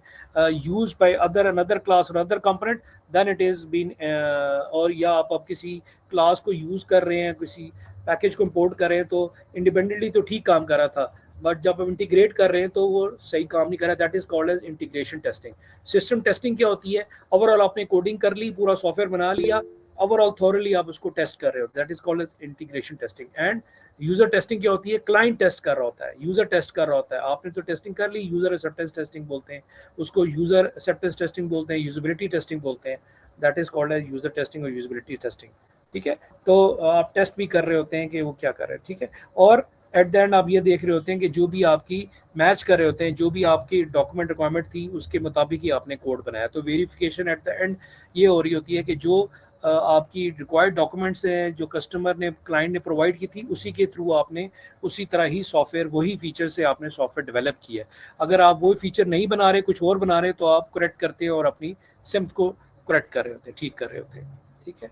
used by another class or other component, then it is been और या आप किसी class को use कर रहे हैं, किसी पैकेज को इंपोर्ट कर रहे हैं तो इंडिपेंडेंटली तो ठीक काम कर रहा था, बट जब आप इंटीग्रेट कर रहे हैं तो वो सही काम नहीं कर रहा। That is called as integration testing. System testing क्या होती है, ओवरऑल आपने कोडिंग कर ली, पूरा सॉफ्टवेयर बना लिया, ओवरऑल थॉरली आप उसको टेस्ट कर रहे हो, that is called as integration testing. End user testing क्या होती है, क्लाइंट टेस्ट कर रहा होता है, यूजर टेस्ट कर रहा होता है। आपने तो टेस्टिंग कर ली, यूजर एक्सेप्टेंस टेस्टिंग बोलते हैं उसको, यूजर एक्सेप्टेंस टेस्टिंग बोलते हैं, यूजेबिलिटी टेस्टिंग बोलते हैं। That is called as user testing और यूजेबिलिटी टेस्टिंग। ठीक है, तो आप टेस्ट भी कर रहे होते हैं कि वो क्या कर रहे हैं। ठीक है, और एट द एंड आप ये देख रहे होते हैं कि जो भी आपकी मैच कर रहे होते हैं, जो भी आपकी डॉक्यूमेंट रिक्वायरमेंट थी उसके मुताबिक ही आपने कोड बनाया। तो वेरिफिकेशन एट द एंड ये हो रही होती है कि जो आपकी रिक्वायर्ड डॉक्यूमेंट्स हैं जो कस्टमर ने क्लाइंट ने प्रोवाइड की थी उसी के थ्रू आपने उसी तरह ही सॉफ्टवेयर, वही फीचर से आपने सॉफ्टवेयर डेवलप किया है। अगर आप वो फीचर नहीं बना रहे, कुछ और बना रहे, तो आप करेक्ट करते हैं और अपनी सिम्प को करेक्ट कर रहे होते हैं, ठीक कर रहे होते हैं। ठीक है,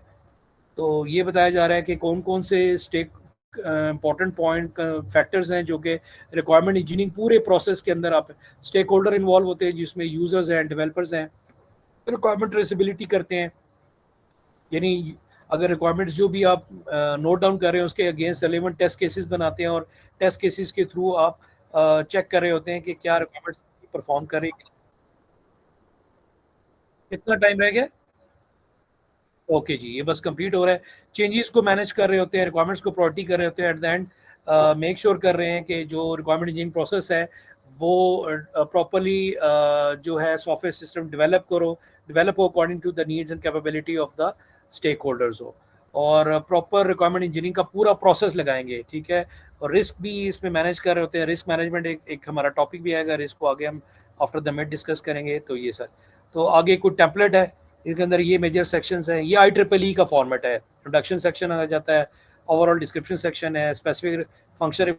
तो ये बताया जा रहा है कि कौन कौन से स्टेक इंपॉर्टेंट पॉइंट फैक्टर्स हैं जो कि रिक्वायरमेंट इंजीनियरिंग पूरे प्रोसेस के अंदर आप स्टेक होल्डर इन्वॉल्व होते हैं, जिसमें यूजर्स हैं, डेवलपर्स हैं, रिक्वायरमेंट ट्रेसेबिलिटी करते हैं, यानी अगर रिक्वायरमेंट्स जो भी आप नोट डाउन कर रहे हैं उसके अगेंस्ट रेलेवेंट टेस्ट केसेस बनाते हैं और टेस्ट केसेस के थ्रू आप चेक कर रहे होते हैं कि क्या रिक्वायरमेंट्स परफॉर्म करेंगे। कितना टाइम रह गया? ओके जी, ये बस कंप्लीट हो रहा है। चेंजेस को मैनेज कर रहे होते हैं, रिक्वायरमेंट्स को प्रायोरिटी कर रहे होते हैं, eight the and make sure कर रहे हैं कि जो रिक्वायरमेंट इंजीनियरिंग प्रोसेस है वो प्रॉपरली जो है सॉफ्टवेयर सिस्टम डेवलप हो according to the needs and capability of the stake holders हो, और प्रॉपर रिक्वायरमेंट इंजीनियरिंग का पूरा प्रोसेस लगाएंगे। ठीक है, और रिस्क भी इसमें मैनेज कर रहे होते हैं। रिस्क मैनेजमेंट एक हमारा टॉपिक भी आएगा, रिस्क को आगे हम आफ्टर द मिड डिस्कस करेंगे। तो ये सर, तो आगे कुछ टेम्पलेट है, इसके अंदर ये मेजर सेक्शंस हैं। ये IEEE का फॉर्मेट है। इंट्रोडक्शन सेक्शन आ जाता है, ओवरऑल डिस्क्रिप्शन सेक्शन है, स्पेसिफिक फंक्शन